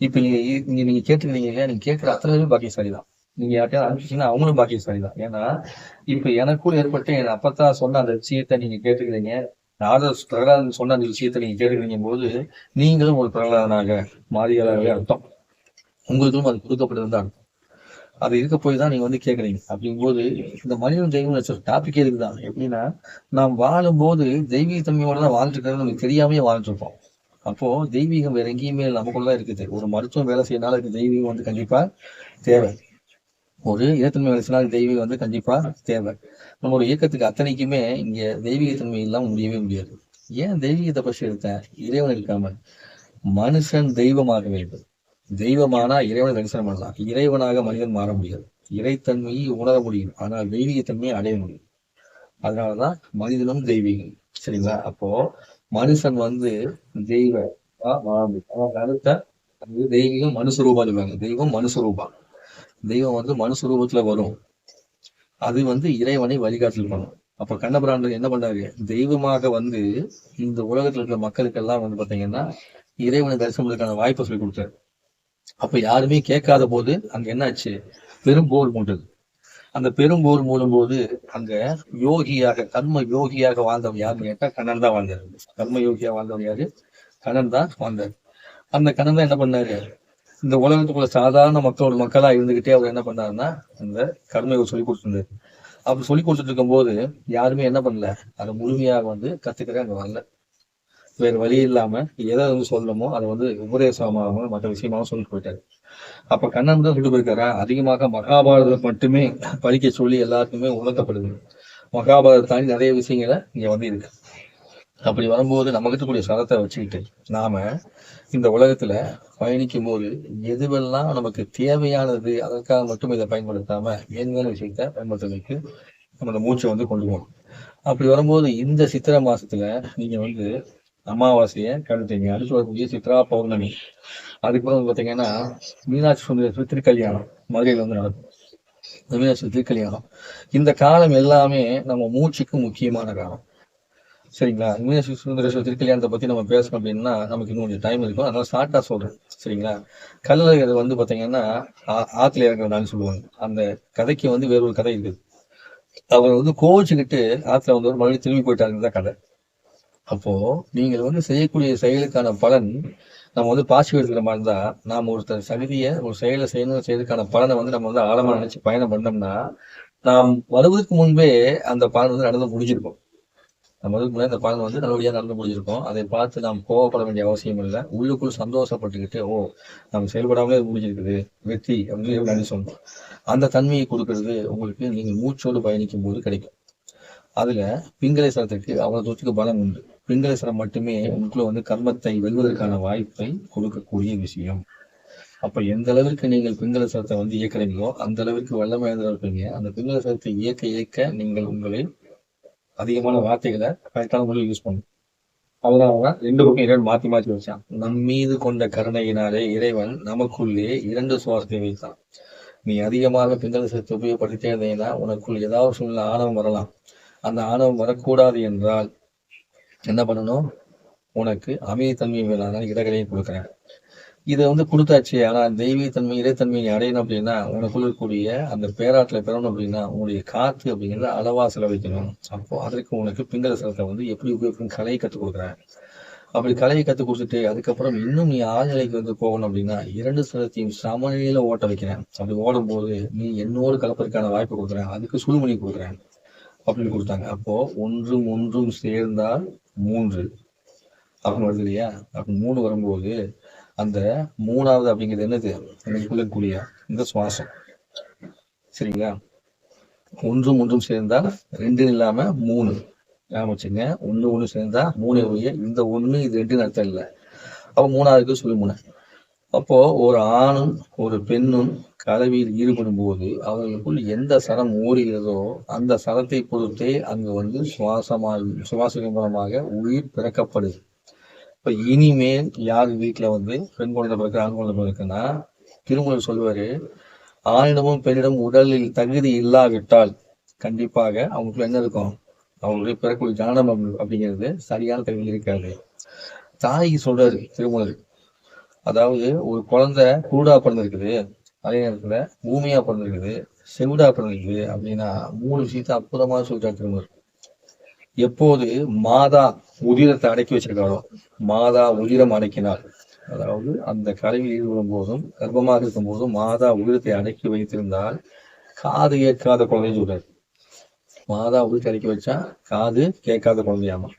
இப்ப நீங்க கேட்டுக்கிறீங்க இல்லையா, நீங்க கேட்கிற அத்தனை பேருமே பாக்கியசாலி தான். நீங்க யார்ட்டையாவது அனுப்பிச்சீங்கன்னா அவங்களும் பாக்கியசாலி தான். ஏன்னா இப்ப எனக்குள்ள ஏற்பட்டு என் அப்பத்தா சொன்ன அந்த விஷயத்த நீங்க கேட்டுக்கிறீங்க, பிரகலாதன் சொன்ன அந்த விஷயத்த நீங்க கேட்டுக்கிறீங்க போது நீங்களும் ஒரு பிரகலாதனாக மாறியதாகவே அர்த்தம். உங்களுக்கும் அது கொடுக்கப்பட்டது அர்த்தம். அது இருக்க போய் தான் நீங்க வந்து கேட்குறீங்க. அப்படிங்கும்போது இந்த மனிதன் தெய்வம் வச்ச டாபிக் இருக்குதான் எப்படின்னா, நாம் வாழும்போது தெய்வீக தன்மையோட தான் வாழ்ந்துருக்கிறது நமக்கு தெரியாமையே வாழ்ந்துருப்போம். அப்போ தெய்வீகம் வேற எங்கேயுமே நமக்குள்ளதான் இருக்குது. ஒரு மருத்துவம் வேலை செய்யறதுனால இதுக்கு தெய்வீகம் வந்து கண்டிப்பா தேவை. ஒரு இயற்கை வேலை செய்யறதுனால தெய்வீகம் வந்து கண்டிப்பா தேவை. நம்மளோட இயக்கத்துக்கு அத்தனைக்குமே இங்க தெய்வீகத்தன்மை இல்லாம முடியவே முடியாது. ஏன் தெய்வீகத்தை பற்றி எடுத்தேன்? இறைவன் இருக்காம மனுஷன் தெய்வமாக வேண்டும். தெய்வமானா இறைவனை தரிசனம் பண்ணலாம். இறைவனாக மனிதன் மாற முடியாது. இறைத்தன்மையை உணர முடியும், ஆனால் தெய்வீகத்தன்மையை அடைய முடியும். அதனாலதான் மனிதனும் தெய்வீகம். சரிங்களா? அப்போ மனுஷன் வந்து தெய்வ அடுத்த தெய்வீகம் மனுஸ்வரூபா சொல்லுவாங்க. தெய்வம் மனுஸ்வரூபா. தெய்வம் வந்து மனுஸ்வரூபத்துல வரும். அது வந்து இறைவனை வழிகாட்டல் பண்ணும். அப்ப கண்ணபிராண்டர் என்ன பண்ணாரு? தெய்வமாக வந்து இந்த உலகத்துல இருக்கிற மக்களுக்கெல்லாம் வந்து பாத்தீங்கன்னா இறைவனை தரிசனத்துக்கான வாய்ப்பை சொல்லி கொடுத்தாரு. அப்ப யாருமே கேட்காத போது அங்க என்னாச்சு? பெரும் போர் மூண்டது. அந்த பெரும் போர் மூடும் போது அங்க யோகியாக கர்ம யோகியாக வாழ்ந்தவன் யாருன்னு கேட்டா கண்ணன் தான் வாழ்ந்தாரு. கர்ம யோகியா வாழ்ந்தவன் யாரு? கண்ணன் தான் வாழ்ந்தாரு. அந்த கண்ணன் தான் என்ன பண்ணாரு? இந்த உலகத்துக்குள்ள சாதாரண மக்களா இருந்துகிட்டே அவர் என்ன பண்ணாருன்னா அந்த கர்ம சொல்லி கொடுத்துருந்தாரு. அப்படி சொல்லி கொடுத்துட்டு இருக்கும் போது யாருமே என்ன பண்ணல, அதை முழுமையாக வந்து கத்துக்கிற அங்க வரல. வேறு வழி இல்லாம எதை வந்து சொல்லணுமோ அதை வந்து உபதேசமாகவும் மற்ற விஷயமாகவும் சொல்லிட்டு போயிட்டாரு. அப்ப கண்ணன் தான் சொல்லிட்டு போயிருக்காரா? அதிகமாக மகாபாரதம் மட்டுமே படிக்க சொல்லி எல்லாருக்குமே உணர்த்தப்படுது. மகாபாரதம் தாண்டி நிறைய விஷயங்களை இங்க வந்து இருக்கு. அப்படி வரும்போது நம்ம கிட்டக்கூடிய சரத்தை வச்சுக்கிட்டு நாம இந்த உலகத்துல பயணிக்கும் போது எதுவெல்லாம் நமக்கு தேவையானது அதற்காக மட்டும் இதை பயன்படுத்தாம வேணுமான விஷயத்த பயன்படுத்துறதுக்கு நம்ம இந்த மூச்சை வந்து கொண்டு போகணும். அப்படி வரும்போது இந்த சித்திரை மாசத்துல நீங்க வந்து அமாவாசையை கழித்தீங்க. அடுத்து வரக்கூடிய சித்ரா பௌர்ணமி, அதுக்கு வந்து பாத்தீங்கன்னா மீனாட்சி சுந்தரேஸ்வரர் திருக்கல்யாணம் மதுரையில் வந்து நடக்கும். மீனாட்சி திருக்கல்யாணம் இந்த காலம் எல்லாமே நம்ம மூச்சுக்கு முக்கியமான காலம். சரிங்களா? மீனாட்சி சுந்தரேஸ்வரர் திருக்கல்யாணத்தை பத்தி நம்ம பேசணும் அப்படின்னா நமக்கு இன்னும் கொஞ்சம் டைம் இருக்கும். அதனால ஷார்ட்டா சொல்றேன். சரிங்களா? கல்லழகர் வந்து பாத்தீங்கன்னா ஆத்துல இறங்குறதான்னு சொல்லுவாங்க. அந்த கதைக்கு வந்து வேற ஒரு கதை இருக்குது. அவர் வந்து கோவிச்சுக்கிட்டு ஆத்துல வந்து ஒரு மறுபடியும் திரும்பி போயிட்டாருன்னு கதை. அப்போ நீங்கள் வந்து செய்யக்கூடிய செயலுக்கான பலன் நம்ம வந்து பாசிட்டிவ் எடுக்கிற மாதிரி இருந்தா நாம் ஒருத்தர் சகதியை ஒரு செயலை செய்யறதுக்கான பலனை வந்து நம்ம வந்து ஆழமா நினைச்சு பயணம் பண்ணோம்னா நாம் வருவதற்கு முன்பே அந்த பலன் வந்து நடந்து முடிஞ்சிருக்கும். நம்ம அதுக்கு முன்னாடி அந்த பலன் வந்து நல்லபடியா நடந்து முடிஞ்சிருக்கும். அதை பார்த்து நாம் கோவப்பட வேண்டிய அவசியம் இல்லை. உள்ளுக்குள் சந்தோஷப்பட்டுக்கிட்டு ஓ நம்ம செயல்படாமலே முடிஞ்சிருக்குது வெற்றி அப்படின்னு நினைச்சு சொல்லணும். அந்த தன்மையை கொடுக்கறது உங்களுக்கு நீங்க மூச்சோடு பயணிக்கும் போது கிடைக்கும். அதுல பிங்களேஸ்வரத்துக்கு அவ்வளவு தூரத்துக்கு பலம் உண்டு. பிங்களேஸ்வரம் மட்டுமே உங்களுக்குள்ள வந்து கர்மத்தை வெல்வதற்கான வாய்ப்பை கொடுக்கக்கூடிய விஷயம். அப்ப எந்த அளவிற்கு நீங்கள் பிங்களேஸ்வரத்தை வந்து இயக்குறீங்களோ அந்த அளவிற்கு வல்லமையாக இருப்பீங்க. அந்த பிங்களேஸ்வரத்தை இயக்க நீங்கள் உங்களை அதிகமான வார்த்தைகளை கரெக்டான முறையில் யூஸ் பண்ணும். அதனாலதான் ரெண்டு பக்கம் இறைவன் மாத்தி வச்சான். நம் மீது கொண்ட கருணையினாலே இறைவன் நமக்குள்ளே 2 சுவாசத்தை வைத்தான். நீ அதிகமாக பிங்களேஸ்வரத்தை உபயோகப்படுத்திட்டே இருந்தீங்கன்னா உனக்குள் ஏதாவது சூழ்நிலை ஆணவம் வரலாம். அந்த ஆணவம் வரக்கூடாது என்றால் என்ன பண்ணணும்? உனக்கு அமைதித்தன்மை வேணாம் இடகலையும் கொடுக்குறேன். இதை வந்து கொடுத்தாச்சு. ஆனா தெய்வீகத்தன்மை இறைத்தன்மையை அடையணும் அப்படின்னா உனக்குள்ள இருக்கக்கூடிய அந்த பேராற்றலை பெறணும் அப்படின்னா உன்னுடைய காத்து அப்படிங்கிறத அளவா செலவழிக்கணும். அப்போ அதற்கு உனக்கு பிங்களேஸ்வரத்தை வந்து எப்படி உபயோகிக்கும் கலையை கற்றுக் கொடுக்குறேன். அப்படி கலையை கற்றுக் கொடுத்துட்டு அதுக்கப்புறம் இன்னும் நீ ஆழ்நிலைக்கு வந்து போகணும் அப்படின்னா 2 ஸ்வரத்தையும் சமநிலையில ஓட்ட வைக்கிறேன். அப்படி ஓடும் போது நீ என்னோடு கலப்பதற்கான வாய்ப்பு கொடுக்குறேன். அதுக்கு சுடுமணி கொடுக்குறேன் அப்படின்னு கொடுத்தாங்க. அப்போ ஒன்றும் ஒன்றும் சேர்ந்தால் 3 அப்படின்னு வருது இல்லையா? அப்படி 3 வரும்போது அந்த 3வது அப்படிங்கிறது என்னது? இருக்கக்கூடிய இந்த சுவாசம். சரிங்களா? ஒன்றும் ஒன்றும் சேர்ந்தால் 2 இல்லாம 3. ஞாபகம் வச்சுங்க. ஒண்ணு சேர்ந்தா 3 ஒழிய இந்த 1 இது 2ன்னு அர்த்தம் இல்லை. அப்ப 3வது சுழுமுனை. அப்போ ஒரு ஆணும் ஒரு பெண்ணும் கலவியில் ஈடுபடும் போது அவர்களுக்குள் எந்த சரம் ஓடுகிறதோ அந்த சரத்தை பொறுத்தே அங்கு வந்து சுவாசத்தின் மூலமாக உயிர் பிறக்கப்படுது. இப்ப இனிமேல் யார் வீட்டுல வந்து பெண் குழந்தை பிறகு ஆண் குழந்தை பிறக்குன்னா திருமூலர் சொல்லுவாரு, ஆணிடமும் பெண்ணிடம் உடலில் தகுதி இல்லாவிட்டால் கண்டிப்பாக அவங்களுக்குள்ள என்ன இருக்கும், அவங்களுடைய பிறக்கூடிய ஜனனம் அப்படிங்கிறது சரியான தகுதி இருக்காது. தாய்க்கு சொல்றாரு திருமூலர், அதாவது ஒரு குழந்தை குருடா பிறந்திருக்குது, அதே நேரத்துல பூமியா பிறந்திருக்குது, செவிடா பிறந்திருக்குது அப்படின்னா 3 விஷயத்த அற்புதமா சொல்லிட்டாரு திருமூலர். எப்போது மாதா உதிரத்தை அடக்கி வச்சிருக்காரோ, மாதா உதிரம் அடக்கினார், அதாவது அந்த கருவில் ஈடுபடும் போதும் கர்ப்பமாக இருக்கும் போதும் மாதா உதிரத்தை அடக்கி வைத்திருந்தால் காது கேட்காத குழந்தைன்னு சொல்றாரு. மாதா உதிரத்தை அடக்கி வச்சா காது கேட்காத குழந்தையாமா.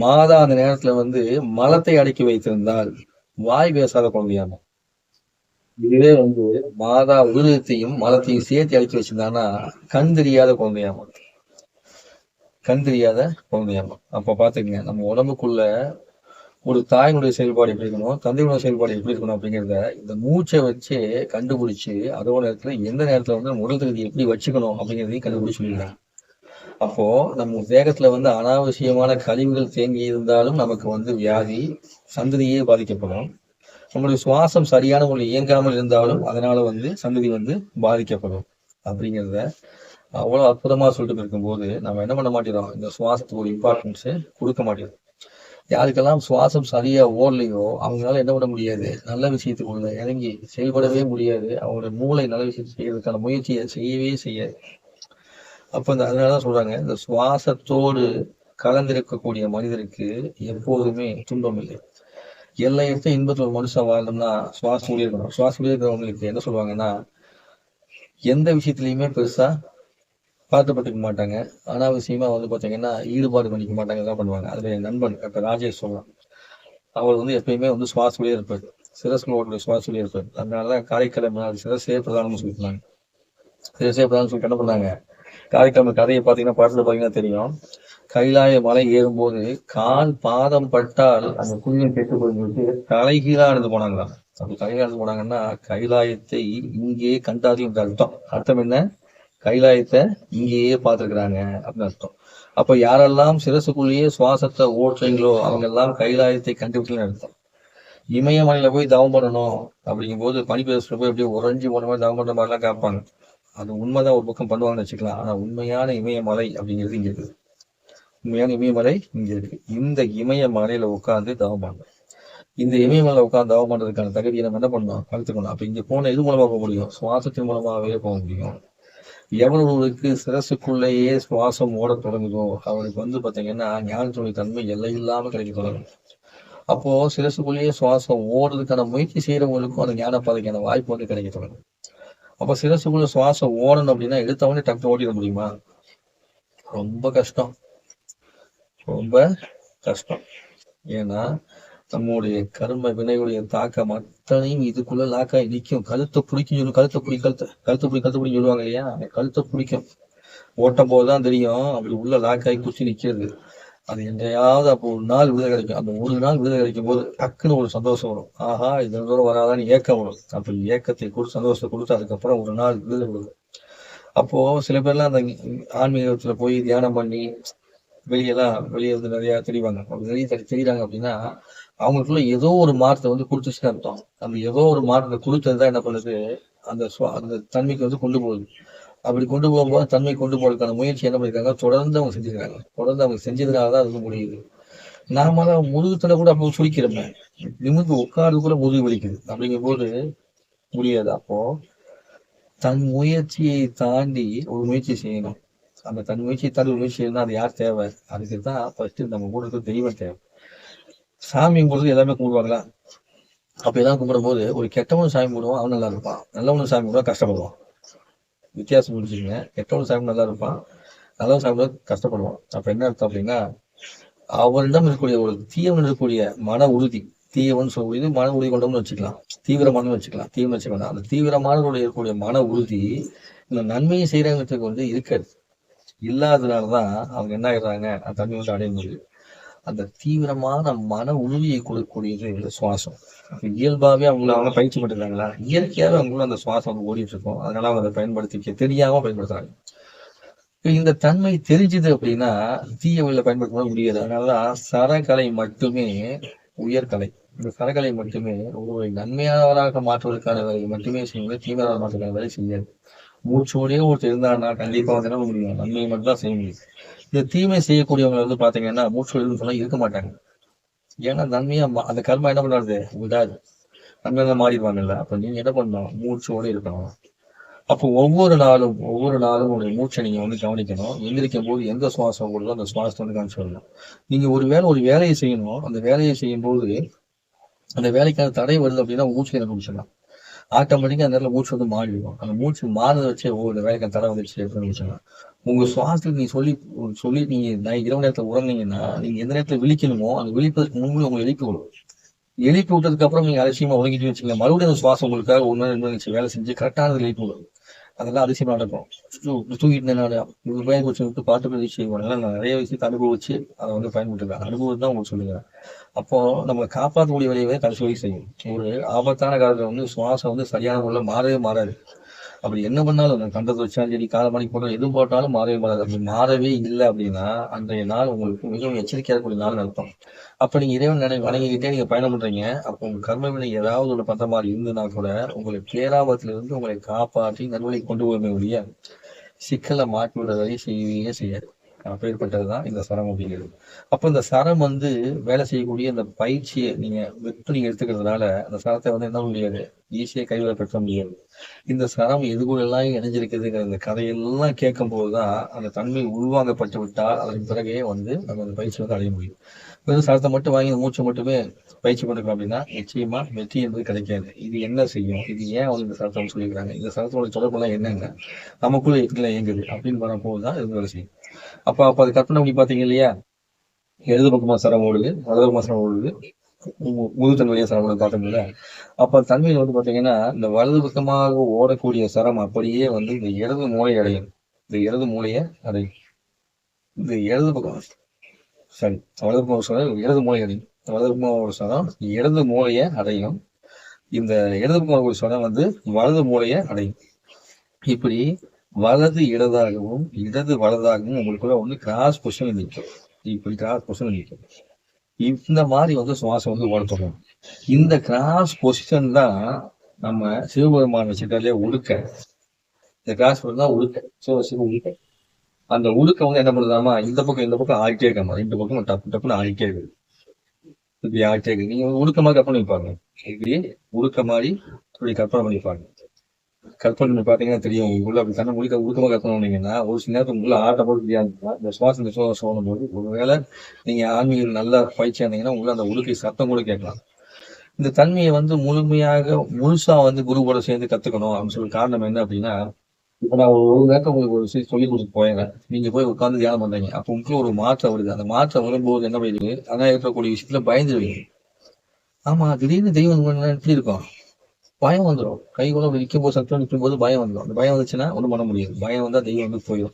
மாதா அந்த நேரத்துல வந்து மலத்தை அடக்கி வைத்திருந்தால் வாய் பேசாத குழந்தையாமா. இதுவே வந்து மாதா உதிரத்தையும் மலத்தையும் சேர்த்து அடக்கி வச்சிருந்தான்னா கண் தெரியாத குழந்தையாமா. கண் தெரியாத குழந்தையாமா. அப்ப பாத்துக்கங்க, நம்ம உடம்புக்குள்ள ஒரு தாயினுடைய செயல்பாடு எப்படி இருக்கணும், தந்தையுடைய செயல்பாடு எப்படி இருக்கணும் அப்படிங்கிறத இந்த மூச்சை வச்சே கண்டுபிடிச்சு அதோட நேரத்துல எந்த நேரத்துல வந்து நம்ம உடல் தகுதி எப்படி வச்சுக்கணும் அப்படிங்கிறதையும் கண்டுபிடிச்சு சொல்லிடுறாங்க. அப்போ நம்ம தேகத்துல வந்து அனாவசியமான கழிவுகள் தேங்கி இருந்தாலும் நமக்கு வந்து வியாதி, சந்ததியே பாதிக்கப்படும். நம்மளுடைய சுவாசம் சரியான முறையில் இயங்காமல் இருந்தாலும் அதனால வந்து சந்ததி வந்து பாதிக்கப்படும் அப்படிங்கிறத அவ்வளவு அற்புதமா சொல்லிட்டு இருக்கும்போது நம்ம என்ன பண்ண மாட்டோம், இந்த சுவாசத்துக்கு ஒரு இம்பார்ட்டன்ஸ் கொடுக்க மாட்டோம். யாருக்கெல்லாம் சுவாசம் சரியா ஓடலையோ அவங்களால என்ன பண்ண முடியாது, நல்ல விஷயத்துக்குள்ள இறங்கி செயல்படவே முடியாது. அவங்களோட மூளை நல்ல விஷயத்தை செய்யறதுக்கான முயற்சியை செய்யவே செய்யாது. அப்ப அதனாலதான் சொல்றாங்க, இந்த சுவாசத்தோடு கலந்திருக்கக்கூடிய மனிதருக்கு எப்போதுமே துன்பம் இல்லை. எல்லையற்ற இன்பத்துல ஒரு மனுஷன் வாழணும்னா சுவாசம் இருக்கணும். சுவாசம் இருக்கிறவங்களுக்கு என்ன சொல்லுவாங்கன்னா, எந்த விஷயத்திலயுமே பெருசா பாட்டுப்பட்டுக்க மாட்டாங்க, அனாவசியமா வந்து பாத்தீங்கன்னா ஈடுபாடு பண்ணிக்க மாட்டாங்க, எல்லாம் பண்ணுவாங்க. அதுல என் நண்பன் இப்ப ராஜேஷ் சொல்லலாம், அவர் வந்து எப்பயுமே வந்து சுவாசத்துலேயே இருப்பாரு, சிரஸ்களோட சுவாசத்துலேயே இருப்பாரு. அதனாலதான் காரைக்கிழமை சிரசே பிரதானம்னு சொல்லிருந்தாங்க. சிரசே பிரதானம் சொல்லி என்ன பண்ணாங்க, காரைக்கிழமை கதையை பாத்தீங்கன்னா படத்துல பாத்தீங்கன்னா தெரியும். கைலாய மலை ஏறும்போது கால் பாதம் பட்டால் அந்த புண்ணியம் கெட்டு போயிட்டு தலைகீழா இருந்து போனாங்களாம். அப்படி தலைகீழா இருந்து போனாங்கன்னா கைலாயத்தை இங்கேயே கண்டாதையும் அர்த்தம். அர்த்தம் என்ன, கைலாயத்தை இங்கேயே பார்த்துருக்குறாங்க அப்படின்னு அர்த்தம். அப்ப யாரெல்லாம் சிரசுக்குள்ளேயே சுவாசத்தை ஓட்டுறீங்களோ அவங்க எல்லாம் கைலாயத்தை கண்டுபிடிக்கலன்னு அர்த்தம். இமயமலையில போய் தவம் பண்ணணும் அப்படிங்கும் போது பனிப்பிரதேசத்துல போய் அப்படியே உறைஞ்சி போன மாதிரி தவம் பண்ற மாதிரிலாம் காப்பாங்க. அது உண்மைதான், ஒரு பக்கம் பண்ணுவாங்கன்னு வச்சுக்கலாம். ஆனா உண்மையான இமயமலை அப்படிங்கிறது இங்க இருக்குது. உண்மையான இமயமலை இங்க இருக்கு. இந்த இமயமலையில உட்காந்து தவம் பண்ணணும். இந்த இமயமலையில உட்காந்து தவம் பண்றதுக்கான தகுதியை நம்ம என்ன பண்ணணும், வளர்த்துக்கணும். அப்ப இங்க போன இது மூலமா போக முடியும், சுவாசத்தின் மூலமாவே போக முடியும். எவனுக்கு சிரசுக்குள்ளேயே சுவாசம் ஓட தொடங்குதோ அவனுக்கு வந்து பாத்தீங்கன்னா ஞானத்துடைய தன்மை எல்லை இல்லாம கிடைக்க தொடங்கும். அப்போ சிரசுக்குள்ளேயே சுவாசம் ஓடுறதுக்கான முயற்சி செய்யறவங்களுக்கும் அந்த ஞான பாதைக்கான வாய்ப்பு வந்து கிடைக்க தொடங்கும். அப்ப சிரசுக்குள்ள சுவாசம் ஓடணும் அப்படின்னா எடுத்தவொடனே டக்கு ஓடிட முடியுமா, ரொம்ப கஷ்டம், ரொம்ப கஷ்டம். ஏன்னா நம்முடைய கர்ம வினையுடைய தாக்கம் அத்தனையும் இதுக்குள்ள லாக்காய் நிற்கும். கழுத்தை பிடிக்கும் சொல்லும், கழுத்தை பிடி சொல்லுவாங்க இல்லையா, கழுத்தை பிடிக்கும். ஓட்டும் போதுதான் தெரியும் அப்படி உள்ள லாக்காய் குச்சி நிக்கிறது. அது என்றையாவது அப்போ ஒரு நாள் விடுதலை கிடைக்கும். அந்த ஒரு நாள் விடுதலை கிடைக்கும் போது டக்குன்னு ஒரு சந்தோஷம் வரும். ஆஹா இது தூரம் வராதான்னு ஏக்கம் வரும். அப்படி ஏக்கத்தை கொடுத்து சந்தோஷத்தை கொடுத்து அதுக்கப்புறம் ஒரு நாள் விடுதலை விடுது. அப்போ சில பேர்லாம் அந்த ஆன்மீகத்துல போய் தியானம் பண்ணி வெளியே வந்து நிறைய தெரிவாங்க. நிறைய தெரியுறாங்க அப்படின்னா அவங்களுக்குள்ள ஏதோ ஒரு மாற்றத்தை வந்து கொடுத்துச்சுன்னு அர்த்தம். அந்த ஏதோ ஒரு மாற்றத்தை கொடுத்ததுதான் என்ன பண்ணுது, அந்த தன்மைக்கு வந்து கொண்டு போகுது. அப்படி கொண்டு போகும்போது தன்மை கொண்டு போறதுக்கான முயற்சி என்ன பண்ணிருக்காங்க, தொடர்ந்து அவங்க செஞ்சிருக்காங்க. தொடர்ந்து அவங்க செஞ்சதுனாலதான் அது முடியுது. நாம தான் முதுகுத்துல கூட அப்போ சுழிக்கிறோமே, நிமிர்ந்து உட்கார்ந்து கூட முதுகு வலிக்குது. அப்படிங்கும் போது முடியாது. அப்போ தன் முயற்சியை தாண்டி ஒரு முயற்சி செய்யணும். அந்த தன் முயற்சியை தாண்டி ஒரு முயற்சி செய்யணும்னா அது யார் தேவை, அதுக்கு தான் ஃபர்ஸ்ட் நம்ம கூட இருக்க தெய்வம் தேவை. சாமி கும்பிடுறது எல்லாமே கும்பிடுவாங்களா, அப்ப எல்லாம் கும்பிடும் போது ஒரு கெட்டவனும் சாமி கும்பிடுவான், அவன் நல்லா இருப்பான். நல்லவனும் சாமி கும்பிடுவான், கஷ்டப்படுவான். வித்தியாசம் புரிஞ்சுக்கங்க. கெட்டவனும் சாமி நல்லா இருப்பான், நல்லவன் சாமி கஷ்டப்படுவான். அப்ப என்ன அர்த்தம் அப்படின்னா அவரிடம் இருக்கக்கூடிய ஒரு தீவன் இருக்கக்கூடிய மன உறுதி, தீவன் சொல்லக்கூடியது மன உறுதி கொண்டோம்னு வச்சுக்கலாம், தீவிரமானு வச்சுக்கலாம், தீவிரம் வச்சுக்கலாம். அந்த தீவிரமான இருக்கக்கூடிய மன உறுதி இந்த நன்மையை செய்யறவங்களுக்கு வந்து இருக்காது. இல்லாததுனாலதான் அவங்க என்ன ஆயிடுறாங்க, அந்த தன்மை வந்து அடைய முடியும். அந்த தீவிரமான மன உறுதியை கொடுக்கக்கூடியது சுவாசம். இயல்பாவே அவங்க பயிற்சி பண்ணிருக்காங்களா, இயற்கையாவே அவங்களும் அந்த சுவாசம் வந்து ஓடிட்டு இருக்கும். அதனால அவங்க அதை பயன்படுத்தி தெரியாம பயன்படுத்துறாங்க. இந்த தன்மை தெரிஞ்சது அப்படின்னா தீய வழியில பயன்படுத்த முடியாது. அதனாலதான் சரக்கலை மட்டுமே உயர்கலை. இந்த சரக்கலை மட்டுமே ஒருவரை நன்மையாளராக மாற்றுவதற்கான வேலை மட்டுமே செய்யுங்க, தீவிரவாத மாற்றுவதற்கான வேலை செய்யாது. மூச்சோடயே ஒருத்தர் இருந்தாருன்னா கண்டிப்பா வந்து என்ன முடியும், நன்மையை மட்டும் தான் செய்ய முடியும். இந்த தீமை செய்யக்கூடியவங்க வந்து பாத்தீங்கன்னா மூச்சோடு சொன்னா இருக்க மாட்டாங்க. ஏன்னா நன்மையா அந்த கர்மா என்ன பண்ணாது, விடாது. நன்மையா மாறிடுவாங்கல்ல. அப்ப நீங்க என்ன பண்ணணும், மூச்சோட இருக்கணும். அப்போ ஒவ்வொரு நாளும் உங்களுடைய மூச்சை நீங்க வந்து கவனிக்கணும். எந்திரிக்கும் போது எந்த சுவாசம் ஓடுதோ அந்த சுவாசத்தை வந்து கவனிச்சு வரணும். நீங்க ஒரு வேலையை செய்யணும். அந்த வேலையை செய்யும் போது அந்த வேலைக்கான தடை வருது அப்படின்னா மூச்சு கண்டுபிடிச்சிடலாம். ஆட்டோமேட்டிக்கா அந்த நேரத்தில் மூச்சு வந்து மாறிடும். அந்த மூச்சு மாறத வச்சே இந்த வேலைக்கான தடை வந்துருச்சு கண்டுபிடிச்சிடலாம். உங்க சுவாசத்துக்கு நீங்க சொல்லி நீங்க இரவு நேரத்துல உறங்குனீங்கன்னா நீங்க எந்த நேரத்துல விழிக்கணுமோ அந்த விழிப்பதற்கு முன்பு உங்களை எழுப்பி விடும். எழுப்பி விட்டதுக்கு அப்புறம் நீங்க அலட்சியமா உறங்கிட்டு வச்சுக்கோங்க, மறுபடியும் அந்த சுவாசம் உங்களுக்காக 1 மணி 2 மணி வேலை செஞ்சு கரெக்டானது எழுப்பி விடும். அதெல்லாம் அதிசயமா நடக்கும். தூங்கிட்டு இவ்வளவு பயன் விட்டு பாட்டு பயிற்சி செய்வாங்க. நான் நிறைய விஷயத்தை அனுபவிச்சு அதை வந்து பயன்படுத்திருக்கேன். அனுபவம் தான் உங்களுக்கு சொல்லுங்க. அப்போ நம்ம காப்பாற்றக்கூடிய வேலையை கடைசி வரைக்கும் செய்யும். ஒரு ஆபத்தான காலத்துல வந்து சுவாசம் வந்து சரியான முறையில் மாறவே மாறாது. அப்படி என்ன பண்ணாலும் கண்டத்தை வச்சாலும் சரி, காலமணிக்கு போட்டாலும் எதுவும் போட்டாலும் மாறவே மாறாது. அப்படி மாறவே இல்லை அப்படின்னா அன்றைய நாள் உங்களுக்கு மிகவும் எச்சரிக்கையாக இருக்கக்கூடிய நாள் நடத்தும். அப்ப நீங்க இறைவன் வணங்கிக்கிட்டே நீங்க பயணம் பண்றீங்க. அப்போ உங்க கர்மவினை ஏதாவது ஒண்ணு பண்ற மாதிரி இருந்ததுன்னா கூட உங்களை பேராபத்திலிருந்து உங்களை காப்பாற்றி நல்வழிக்கு கொண்டு போகவே ஒழிய சிக்கலை மாற்றி விட வரை செய்யவே செய்யாது. அப்பேற்பட்டதுதான் இந்த சரம் அப்படிங்கிறது. அப்ப இந்த சரம் வந்து வேலை செய்யக்கூடிய இந்த பயிற்சியை நீங்க எடுத்துக்கிறதுனால அந்த சரத்தை வந்து என்ன முடியாது, ஈஸியா கைவிட பெற்ற முடியாது. இந்த சரம் எது கூட எல்லாம் இணைஞ்சிருக்குதுங்கிற இந்த கதையெல்லாம் கேட்கும் போதுதான் அந்த தன்மை உள்வாங்கப்பட்டு விட்டால் அதன் பிறகே வந்து நம்ம அந்த பயிற்சி வந்து அடைய முடியும். வெறும் சரத்தை மட்டும் வாங்கி மூச்சை மட்டுமே பயிற்சி பண்ணிருக்கோம் அப்படின்னா நிச்சயமா வெற்றி என்பது கிடைக்காது. இது என்ன செய்யும், இது ஏன் வந்து இந்த சரத்தை சொல்லியிருக்காங்க, இந்த சரத்தோட தொடர்புலாம் என்னென்ன, நமக்குள்ள எப்படி இயங்குது அப்படின்னு வரப்போதுதான் இது வேலை செய்யும். அப்ப அது கற்பனை பண்ணி பாத்தீங்க இல்லையா, இடது பக்கமா சரம் ஓடுது, வலது பக்கமா சரம் ஓடுது, முதுத்தன் வழியா சரம் ஓடுது பார்த்தோம்ல. அப்ப தன்மையில் வந்து பாத்தீங்கன்னா இந்த வலது பக்கமாக ஓடக்கூடிய சரம் அப்படியே வந்து இந்த இடது மூளை அடையும். இந்த இடது மூளையை அடையும். இந்த இடது பக்கம் சரி வலது பக்கம் சரம் இடது மூளை அடையும். வலது பக்கம் ஒரு சரம் இடது மூளையை அடையும். இந்த இடது பக்கம் ஒரு சரம் வந்து வலது மூளையை அடையும். இப்படி வலது இடதாகவும் இடது வலதாகவும் உங்களுக்குள்ள வந்து கிராஸ் பொசிஷன் நிற்கும். இப்படி கிராஸ் பொசிஷன் நிற்கும். இந்த மாதிரி வந்து சுவாசம் வந்து ஓடப்படும். இந்த கிராஸ் பொசிஷன் தான் நம்ம சிவபெருமான் வச்சுட்டாலே உடுக்க. இந்த கிராஸ் பொசிஷன் தான் உடுக்க. உடுக்க அந்த உடுக்க வந்து என்ன பண்ணுதாமா, இந்த பக்கம் ஆகிட்டே இருக்காமா, ரெண்டு பக்கம் டப்புன்னு ஆகிட்டே இருக்கு. இப்படி ஆகிட்டே இருக்கு. நீங்க உடுக்க மாதிரி கற்பனை பண்ணிப்பாங்க. இப்படி உடுக்க மாதிரி இப்படி கற்பனை பண்ணிப்பாங்க. கற்பனை பண்ணி பாத்தீங்கன்னா தெரியும். உங்களுக்குள்ள அப்படி கண்ணை உடுக்கமா கற்பனை பண்ணீங்கன்னா ஒரு சில நேரத்துக்கு உங்களுக்குள்ள ஆட்ட போட்டு தெரியாது. இந்த சுவாசம் சோணும் போது ஒருவேளை நீங்க ஆன்மீகம் நல்லா பயிற்சியா இருந்தீங்கன்னா உங்களை அந்த உடுக்கை சத்தம் கூட கேட்கலாம். இந்த தன்மையை வந்து முழுசா வந்து குரு கூட சேர்ந்து கத்துக்கணும் அப்படின்னு சொல்லி காரணம் என்ன அப்படின்னா, இப்ப நான் ஒரு நேரத்தை உங்களுக்கு ஒரு விஷயம் சொல்லி கொடுத்து போயேங்க, நீங்க போய் உட்காந்து தியானம் பண்றீங்க. அப்போ உங்களுக்கு ஒரு மாற்றம் வருது. அந்த மாற்றம் வரும்போது என்ன பண்ணுது, அதான் இருக்கக்கூடிய விஷயத்துல பயந்துருவீங்க. ஆமா, திடீர்னு தெய்வம் எப்படி இருக்கும், பயம் வந்துடும். கை கூட நிற்கும் போது சத்தம் நிற்கும் போது பயம் வந்துடும். அந்த பயம் வந்துச்சுன்னா ஒன்றும் பண்ண முடியாது. பயம் வந்தா தெய்வம் வந்து போயிடும்.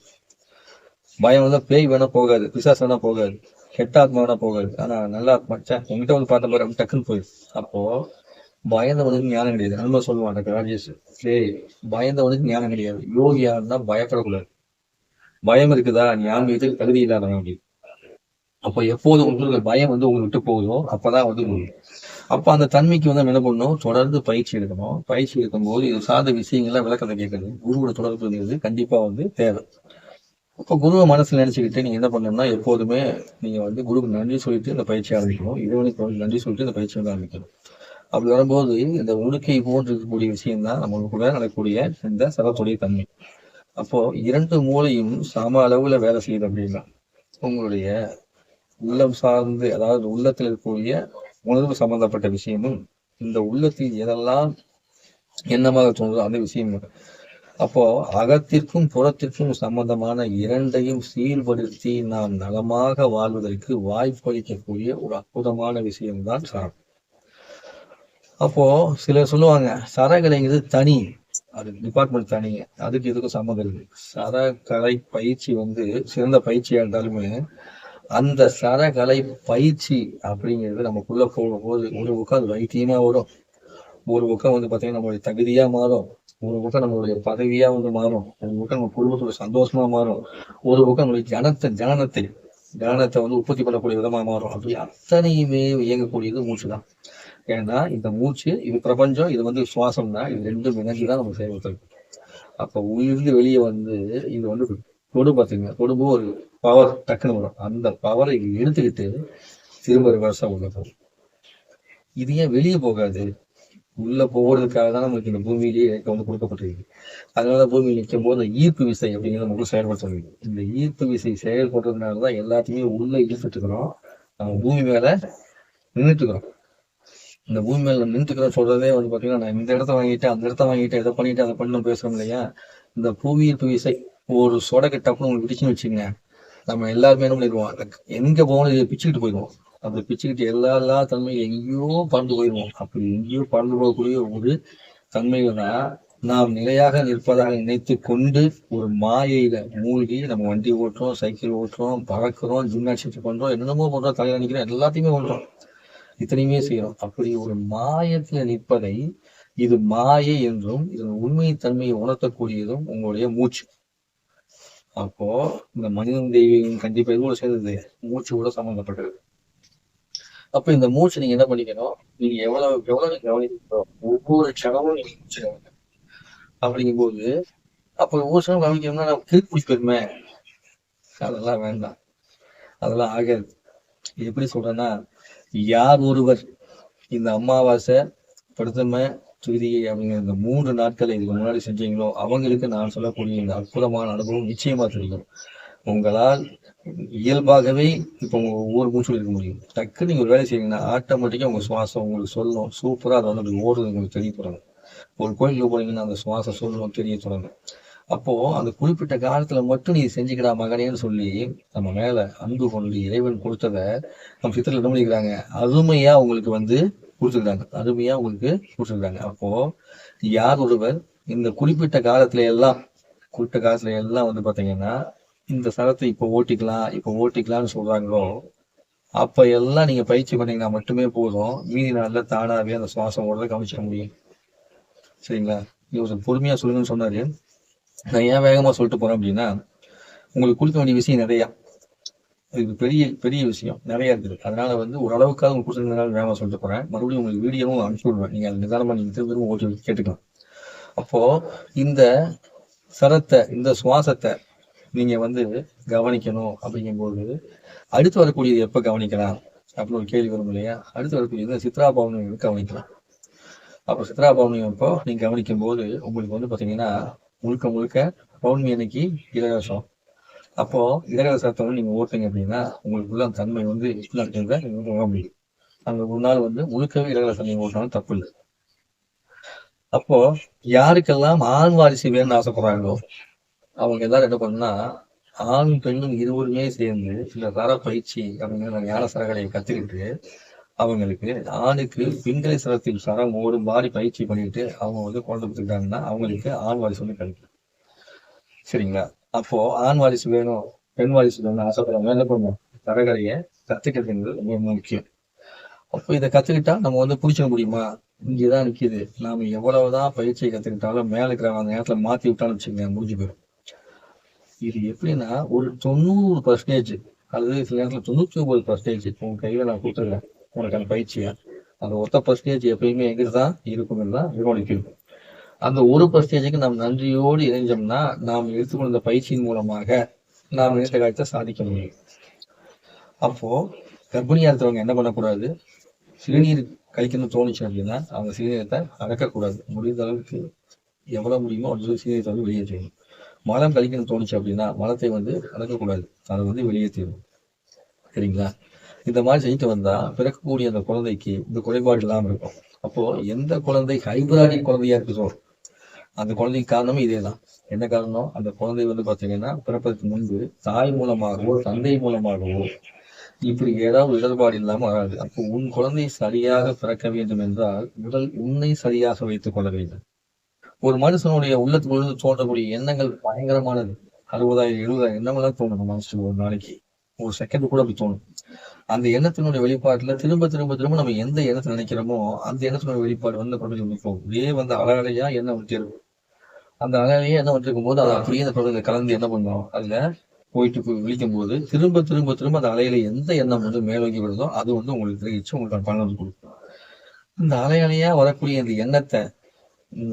பயம் வந்தா பேய் வேணா போகாது, பிசாசு வேணா போகாது, கெட்ட ஆத்மா வேணா போகாது. ஆனா நல்ல ஆத்மா உங்ககிட்ட வந்து பார்த்த மாதிரி அப்படி டக்குன்னு போயிடும். அப்போ பயந்தவனுக்கு ஞானம் கிடையாது. நண்பர் சொல்லுவான் ராஜேஷ், பயந்தவனுக்கு ஞானம் கிடையாது. யோகியா இருந்தா பயப்படக்கூடாது. பயம் இருக்குதா, ஞானம் இதுக்கு தகுதி இல்லாதவன் அப்படின்னு. அப்போ எப்போது உங்களுக்கு பயம் வந்து உங்களுக்கு விட்டு போகுதோ அப்பதான் வந்து அப்ப அந்த தன்மைக்கு வந்து நம்ம என்ன பண்ணணும், தொடர்ந்து பயிற்சி எடுக்கணும். பயிற்சி எடுக்கும்போது இது சார்ந்த விஷயங்கள்லாம் விளக்கத்தை கேட்கறது, குருவோட தொடர்புங்கிறது கண்டிப்பா வந்து தேவை. இப்போ குருவை மனசுல நினைச்சுக்கிட்டு நீங்க என்ன பண்ணணும்னா எப்போதுமே நீங்க வந்து குருவுக்கு நன்றி சொல்லிட்டு இந்த பயிற்சி ஆரம்பிக்கணும். இறைவனுக்கு நன்றி சொல்லிட்டு இந்த பயிற்சி வந்து ஆரம்பிக்கணும். அப்படி வரும்போது இந்த உடுக்கை போன்று இருக்கக்கூடிய விஷயம் தான் நம்மளுக்குள்ள நடக்கக்கூடிய இந்த சரத்துடைய தன்மை. அப்போ 2 மூளையும் சம அளவுல வேலை செய்யுது அப்படின்னா உங்களுடைய உள்ளம் சார்ந்து, அதாவது உள்ளத்தில் இருக்கக்கூடிய உணர்வு சம்பந்தப்பட்ட விஷயமும் இந்த உள்ளத்தில் எதெல்லாம் எண்ணமாக தோணுதோ அந்த விஷயம். அப்போ அகத்திற்கும் புறத்திற்கும் சம்பந்தமான இரண்டையும் சீர்படுத்தி நாம் நலமாக வாழ்வதற்கு வாய்ப்பளிக்கக்கூடிய ஒரு அற்புதமான விஷயம்தான் சரம். அப்போ சிலர் சொல்லுவாங்க சரகலைங்கிறது தனி, அது டிபார்ட்மெண்ட் தனிங்க. அதுக்கு இதுக்கும் சம்மந்தம் இருக்கு. சரக்கலை பயிற்சி வந்து சிறந்த பயிற்சியா இருந்தாலுமே அந்த சரக்கலை பயிற்சி அப்படிங்கிறது நமக்குள்ள போகும்போது ஒரு பக்கம் அது வைத்தியமா வரும், ஒரு பக்கம் வந்து பாத்தீங்கன்னா நம்மளுடைய தகுதியா மாறும், ஒரு பக்கம் நம்மளுடைய பதவியா வந்து மாறும், ஒரு பக்கம் நம்ம குடும்பத்தோட சந்தோஷமா மாறும், ஒரு பக்கம் நம்மளுடைய ஜனனத்தை வந்து உற்பத்தி பண்ணக்கூடிய விதமா மாறும். அப்படி அத்தனையுமே இயங்கக்கூடியது மூச்சு தான். ஏன்னா இந்த மூச்சு இது பிரபஞ்சம், இது வந்து சுவாசம் தான், இது ரெண்டும் இணைஞ்சுதான் நம்ம செயல்படுத்துறது. அப்ப உயிர்ந்து வெளியே வந்து இது வந்து தொடு பார்த்தீங்க, தொடும்போது ஒரு பவர் டக்குன்னு வரும். அந்த பவரை எடுத்துக்கிட்டு திரும்ப ரிவர்ஸா உள்ள போகும். இது ஏன் வெளியே போகாது? உள்ள போகிறதுக்காக தான் நமக்கு இந்த பூமியிலேயே வந்து கொடுக்கப்பட்டிருக்கு. அதனால பூமி நிற்கும் போது ஈர்ப்பு விசை அப்படிங்கிறத நமக்கு செயல்படுத்த முடியும். இந்த ஈர்ப்பு விசை செயல்படுறதுனாலதான் எல்லாத்தையுமே உள்ள இழுத்துட்டு இருக்கிறோம். நம்ம பூமி மேல நின்றுட்டு இருக்கிறோம். இந்த பூமி மேல நின்றுக்கிறோம் சொல்றதே வந்து பாத்தீங்கன்னா, நான் இந்த இடத்த வாங்கிட்டேன், அந்த இடத்த வாங்கிட்டேன், இதை பண்ணிட்டு அதை பண்ணணும் பேசுறோம் இல்லையா? இந்த புவி ஈர்ப்பு விசை ஒரு சொடக்கு டப்புன்னு உங்களுக்கு பிடிச்சுன்னு வச்சுங்க, நம்ம எல்லாருமே என்ன பண்ணிடுவோம், எங்க போகணும் இதை பிச்சுக்கிட்டு போயிடுவோம். அப்படி பிச்சுக்கிட்டு எல்லா தன்மையும் எங்கேயோ பறந்து போயிடுவோம். அப்படி எங்கேயோ பறந்து போகக்கூடிய ஒரு தன்மைகள் தான் நாம் நிலையாக நிற்பதாக நினைத்து கொண்டு ஒரு மாயையில மூழ்கி நம்ம வண்டி ஓட்டுறோம், சைக்கிள் ஓட்டுறோம், பறக்கிறோம், ஜிம்னாஸ்டிக்ஸ் பண்றோம், என்னென்னமோ பண்றோம், தலையில நிற்கிறோம், எல்லாத்தையுமே பண்றோம், இத்தனையுமே செய்யறோம். அப்படி ஒரு மாயத்துல நிற்பதை இது மாயை என்றும் இதன் உண்மை தன்மையை உணர்த்தக்கூடியதும் உங்களுடைய மூச்சு. அப்போ இந்த மனிதன் தெய்வீகம் கண்டிப்பா இது கூட சேர்ந்தது, மூச்சு கூட சம்பந்தப்பட்டது. அப்ப இந்த மூச்சு நீங்க என்ன பண்ணிக்கணும், நீங்க எவ்வளவு கவனிக்கணும், ஒவ்வொரு க்ஷணமும் நீங்க மூச்சு கவனிக்கணும். அப்படிங்கும்போது அப்ப ஒவ்வொரு க்ஷணம் கவனிக்கணும்னா நம்ம கிரிக் பிடிச்சிருமே, அதெல்லாம் வேண்டாம், அதெல்லாம் ஆகாது. எப்படி சொல்றேன்னா, யார் ஒருவர் இந்த அமாவாசை பிரதம துதியை அப்படிங்கிற இந்த 3 நாட்களை இதுக்கு முன்னாடி செஞ்சீங்களோ அவங்களுக்கு நான் சொல்லக்கூடிய இந்த அற்புதமான அனுபவம் நிச்சயமா தெரியும். உங்களால் இயல்பாகவே இப்போ உங்க ஒவ்வொரு மூச்சும் இருக்க முடியும். டக்குன்னு நீங்க ஒரு வேலை செய்யணும்னா ஆட்டோமேட்டிக்கா உங்க சுவாசம் உங்களுக்கு சொல்லணும், சூப்பரா அதை வந்து ஓடுறது உங்களுக்கு தெரிய தொடங்கும். ஒரு கோயிலுக்கு போனீங்கன்னா அந்த சுவாசம் சொல்லணும், தெரிய தொடங்கும். அப்போ அந்த குறிப்பிட்ட காலத்துல மட்டும் நீ செஞ்சுக்கிடா மகனேன்னு சொல்லி நம்ம மேல அன்பு கொண்டு இறைவன் கொடுத்ததை நம்ம சித்தர்கள் என்ன பண்ணிக்கிறாங்க, அருமையா உங்களுக்கு வந்து கொடுத்துருக்காங்க, அருமையா உங்களுக்கு கொடுத்துருக்காங்க. அப்போ யார் ஒருவர் இந்த குறிப்பிட்ட காலத்துல எல்லாம் வந்து பாத்தீங்கன்னா இந்த சரத்தை இப்போ ஓட்டிக்கலாம்னு சொல்றாங்களோ அப்ப எல்லாம் நீங்க பயிற்சி பண்ணீங்கன்னா மட்டுமே போதும், மீதி நாள்ல தானாவே அந்த சுவாசம் ஓடுறத கவனிச்சிக்க முடியும். சரிங்களா? இவர் பொறுமையா சொல்லுங்கன்னு சொன்னாரு. நான் ஏன் வேகமா சொல்லிட்டு போறேன் அப்படின்னா, உங்களுக்கு கொடுக்க வேண்டிய விஷயம் நிறையா, இது பெரிய பெரிய விஷயம் நிறைய இருக்குது. அதனால வந்து ஓரளவுக்காக உங்களுக்கு கொடுத்துருந்தனால வேகமா சொல்லிட்டு போறேன். மறுபடியும் உங்களுக்கு வீடியோவும் அனுப்பிச்சு விடுவேன், நீங்க அது நிதானமா நீங்க திரும்ப ஓட்டி கேட்டுக்கலாம். அப்போ இந்த சரத்தை, இந்த சுவாசத்தை நீங்க வந்து கவனிக்கணும். அப்படிங்கும்போது அடுத்து வரக்கூடியது எப்ப கவனிக்கலாம் அப்படின்னு ஒரு கேள்வி வரும் இல்லையா? அடுத்து வரக்கூடியது சித்ரா பௌர்ணமி கவனிக்கலாம். அப்போ சித்ரா பௌர்ணமி அப்போ நீங்க கவனிக்கும் போது உங்களுக்கு வந்து பாத்தீங்கன்னா முழுக்க பௌர்ணமி அன்னைக்கு இலவசம். அப்போ இலவசத்தை வந்து நீங்க ஓட்டுங்க அப்படின்னா உங்களுக்குள்ள அந்த தன்மை வந்து எப்படி இருக்கிறத நீங்க உணர முடியும். அந்த ஒரு நாள் வந்து முழுக்கவே இலவசம் நீங்க ஓட்டினாலும் தப்பு இல்லை. அப்போ யாருக்கெல்லாம் ஆண் வாரிசு வேணும்னு ஆசைப்படுறாங்களோ அவங்க எல்லாரும் என்ன பண்ணா, ஆண் பெண்ணும் இருவருமே சேர்ந்து இந்த தர பயிற்சி அப்படிங்கிற ஞான சரகலையை கத்துக்கிட்டு அவங்களுக்கு ஆணுக்கு பிங்கலை சரத்தில் சரம் ஓடும் மாதிரி பயிற்சி பண்ணிட்டு அவங்க வந்து குழந்தை கொடுத்துக்கிட்டாங்கன்னா அவங்களுக்கு ஆண் வாரிசு வந்து கிடைக்கும். சரிங்களா? அப்போ ஆண் வாரிசு வேணும், பெண் வாரிசு வேணும்னு ஆசைப்படுறவங்க என்ன பண்ணுவோம், சரகலையை கத்துக்கிறது ரொம்ப முக்கியம். அப்போ இதை கத்துக்கிட்டா நம்ம வந்து பிடிச்சிட முடியுமா? இங்கேதான் நிக்குது. நாம எவ்வளவுதான் பயிற்சியை கத்துக்கிட்டாலும் மேல இருக்கிற அந்த நேரத்துல மாத்தி விட்டாலும் வச்சுக்கோங்க, முடிஞ்சு போயிடும். இது எப்படின்னா ஒரு 90% அல்லது சில நேரத்துல 99% உங்க கையில நான் கொடுத்துருக்கேன் உனக்கு அந்த பயிற்சியா. அந்த 1% எப்பயுமே எங்கிட்டுதான் இருக்கும்னு தான் கவனிக்கணும். அந்த 1%க்கு நாம் நன்றியோடு இணைஞ்சோம்னா நாம் எடுத்துக்கொண்ட பயிற்சியின் மூலமாக நாம் நினைத்த காரியத்தை சாதிக்க முடியும். அப்போ கர்ப்பிணியா இருக்கிறவங்க என்ன பண்ணக்கூடாது, சிறுநீர் கழிக்கணும்னு தோணுச்சு அப்படின்னா அவங்க சிறுநீரத்தை அடக்கக்கூடாது. முடிந்த அளவுக்கு எவ்வளவு முடியுமோ அவ்வளவு சிறுநீரத்தை வந்து வெளியே செய்யணும். மலம் கழிக்கணும்னு தோணுச்சு அப்படின்னா மலத்தை வந்து அடக்கக்கூடாது, அதை வந்து வெளியேற்றிடும். சரிங்களா? இந்த மாதிரி செஞ்சுட்டு வந்தா பிறக்கக்கூடிய அந்த குழந்தைக்கு இந்த குறைபாடு இல்லாம இருக்கும். அப்போ எந்த குழந்தை ஹைபிராடிக் குழந்தையா இருக்குதோ அந்த குழந்தைக்கு காரணமும் இதேதான். என்ன காரணம், அந்த குழந்தை வந்து பாத்தீங்கன்னா பிறப்பதற்கு முன்பு தாய் மூலமாகவோ தந்தை மூலமாகவோ இப்படி ஏதாவது இடர்பாடு இல்லாம வராது. அப்போ உன் குழந்தை சரியாக பிறக்க வேண்டும் என்றால் முதல் உன்னை சரியாக வைத்துக் கொள்ள வேண்டும். ஒரு மனுஷனுடைய உள்ளத்துக்குள்ள தோன்றக்கூடிய எண்ணங்கள் பயங்கரமானது. 60,000 70,000 எண்ணங்கள்லாம் தோணும் நம்ம மனசுல ஒரு நாளைக்கு. ஒரு செகண்ட் கூட அப்படி தோணும். அந்த எண்ணத்தினுடைய வெளிப்பாட்டுல திரும்ப திரும்ப திரும்ப நம்ம எந்த எண்ணத்தை நினைக்கிறோமோ அந்த எண்ணத்தினுடைய வெளிப்பாடு வந்து பிரபஞ்சம் நிற்கும். இதே வந்து அலையா எண்ணம் வந்துட்டே இருக்கும். அந்த அலையே எண்ணம் வந்துருக்கும் போது அது அப்படியே அந்த பிரபஞ்சம் கலந்து என்ன பண்ணும், அதுல போயிட்டு போய் விழிக்கும் போது திரும்ப திரும்ப திரும்ப அந்த அலையில எந்த எண்ணம் வந்து மேலோங்கி விடுதோ அது வந்து உங்களுக்கு தெரிவிச்சு உங்களுக்கு பலன் வந்து கொடுக்கும். இந்த அலையா வரக்கூடிய இந்த எண்ணத்தை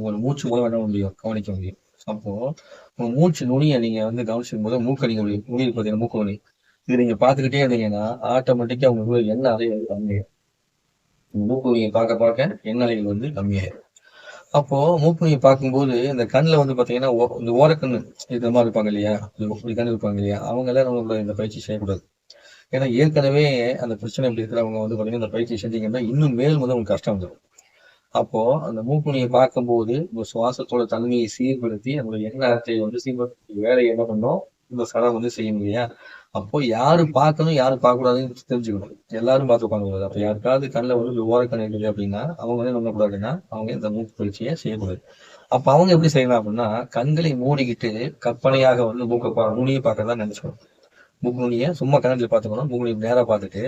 ஒரு மூச்சு மூலம் என்ன முடியும், கவனிக்க முடியும். அப்போ உங்க மூச்சு நுனியை நீங்க வந்து கவனிச்சுக்கும் போது மூக்க நீங்க நுனி பார்த்தீங்கன்னா மூக்கு நுனி இது நீங்க பாத்துக்கிட்டே இருந்தீங்கன்னா ஆட்டோமேட்டிக்கா உங்களுக்கு எண்ணெய் அலைகள் கம்மியாயிரும். மூக்கு நுனியை பார்க்க பார்க்க எண்ணெய் அலைகள் வந்து கம்மியாயிரும். அப்போ மூக்கு நுனியை பார்க்கும்போது இந்த கண்ணுல வந்து பாத்தீங்கன்னா இந்த ஓரக்கண்ணு இருக்கிற மாதிரி இருப்பாங்க இல்லையா, இப்படி கண்ணு இருப்பாங்க இல்லையா, அவங்க எல்லாம் நம்மளோட இந்த பயிற்சி செய்யக்கூடாது. ஏன்னா ஏற்கனவே அந்த பிரச்சனை இப்படி இருக்கிறவங்க வந்து பாத்தீங்கன்னா இந்த பயிற்சி செஞ்சீங்கன்னா இன்னும் மேலும் வந்து உங்களுக்கு கஷ்டம் வந்துடும். அப்போ அந்த மூக்குணியை பார்க்கும்போது உங்க சுவாசத்தோட தன்மையை சீர்படுத்தி நம்மளுடைய எண்ணத்தை வந்து சீர்படுத்தி வேலையை என்ன பண்ணோம், இந்த சடம் வந்து செய்யணும் இல்லையா. அப்போ யாரு பார்க்கணும் யாரு பார்க்க கூடாதுன்னு தெரிஞ்சுக்கணும். எல்லாரும் பார்த்து உட்காந்து அப்ப யாருக்காவது கண்ணில் வந்து ஓரக்கண் இருக்குது அப்படின்னா அவங்க வந்து என்ன கூடாதுன்னா அவங்க இந்த மூக்கு பயிற்சியை செய்யக்கூடாது. அப்ப அவங்க எப்படி செய்யலாம் அப்படின்னா கண்களை மூடிக்கிட்டு கற்பனையாக வந்து நுனியை பார்க்கறதா நினைச்சுக்கணும். மூக்கு நுனியை சும்மா கண்ணத்தில் பார்த்துக்கணும். மூக்கு நுனியை நேரா பார்த்துட்டு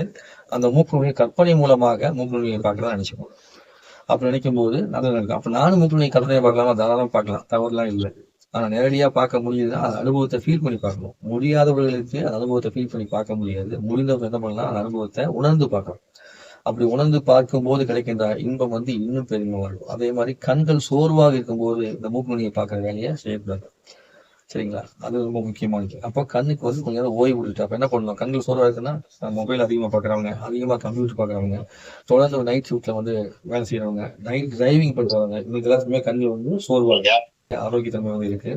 அந்த மூக்கு நுனியை கற்பனை மூலமாக மூக்கு நுனியை பார்க்கறதா நினைச்சுக்கணும். அப்படி நினைக்கும் போது நல்லது இருக்கும். அப்ப நானும் மூக்கு நுனியை கற்பனையை பார்க்கலாமா, தாராளம் பார்க்கலாம், தவறுலாம் இல்லை. ஆனா நேரடியா பார்க்க முடியுதுன்னா அந்த அனுபவத்தை ஃபீல் பண்ணி பார்க்கணும். முடியாதவர்களுக்கு அந்த அனுபவத்தை ஃபீல் பண்ணி பார்க்க முடியாது. முடிந்தவங்க என்ன பண்ணலாம், அந்த அனுபவத்தை உணர்ந்து பார்க்கணும். அப்படி உணர்ந்து பார்க்கும் போது கிடைக்கின்ற இன்பம் வந்து இன்னும் பெருமை வரும். அதே மாதிரி கண்கள் சோர்வாக இருக்கும்போது இந்த மூக்கு நுனியை பார்க்குற வேலையை செய்யக்கூடாது. சரிங்களா, அது ரொம்ப முக்கியமானது. அப்போ கண்ணுக்கு வந்து கொஞ்சம் நேரம் ஓய்வு கொடுத்துட்டு அப்ப என்ன பண்ணணும், கண்கள் சோர்வா இருக்குன்னா மொபைல் அதிகமா பாக்குறவங்க, அதிகமா கம்ப்யூட்டர் பாக்குறவங்க, தொடர்ந்து நைட் ஷிஃப்ட்ல வந்து வேலை செய்யறவங்க, நைட் டிரைவிங் பண்றவங்க, இன்னைக்கு எல்லாத்துக்குமே கண்கள் வந்து சோர்வாங்க, ஆரோக்கியத்தன்மை வந்து இருக்கு.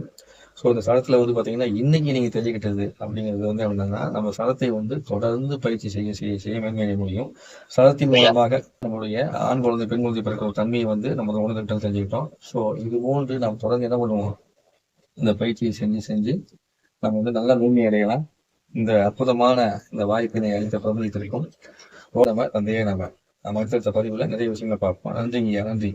ஸோ இந்த சடத்துல வந்து பாத்தீங்கன்னா இன்னைக்கு நீங்க தெரிஞ்சுக்கிட்டது அப்படிங்கிறது வந்து என்னன்னா நம்ம சடத்தை வந்து தொடர்ந்து பயிற்சி செய்ய செய்ய செய்ய மேன்மைய முடியும். சடத்தின் மூலமாக நம்மளுடைய ஆண் குழந்தை பெண் குழந்தை பிறக்கிற ஒரு தன்மையை வந்து நம்ம உணர்ந்துகிட்டோம், தெரிஞ்சுக்கிட்டோம். ஸோ இது போன்று நாம் தொடர்ந்து என்ன பண்ணுவோம், இந்த பயிற்சியை செஞ்சு செஞ்சு நம்ம வந்து நல்லா மேன்மை அடையலாம். இந்த அற்புதமான இந்த வாய்ப்பினை அளித்த பிரபலத்திற்கும் நம்ம தந்தையே நம்ம அடுத்தடுத்த பதிவுல நிறைய விஷயங்களை பார்ப்போம். நன்றிங்கய்யா, நன்றி.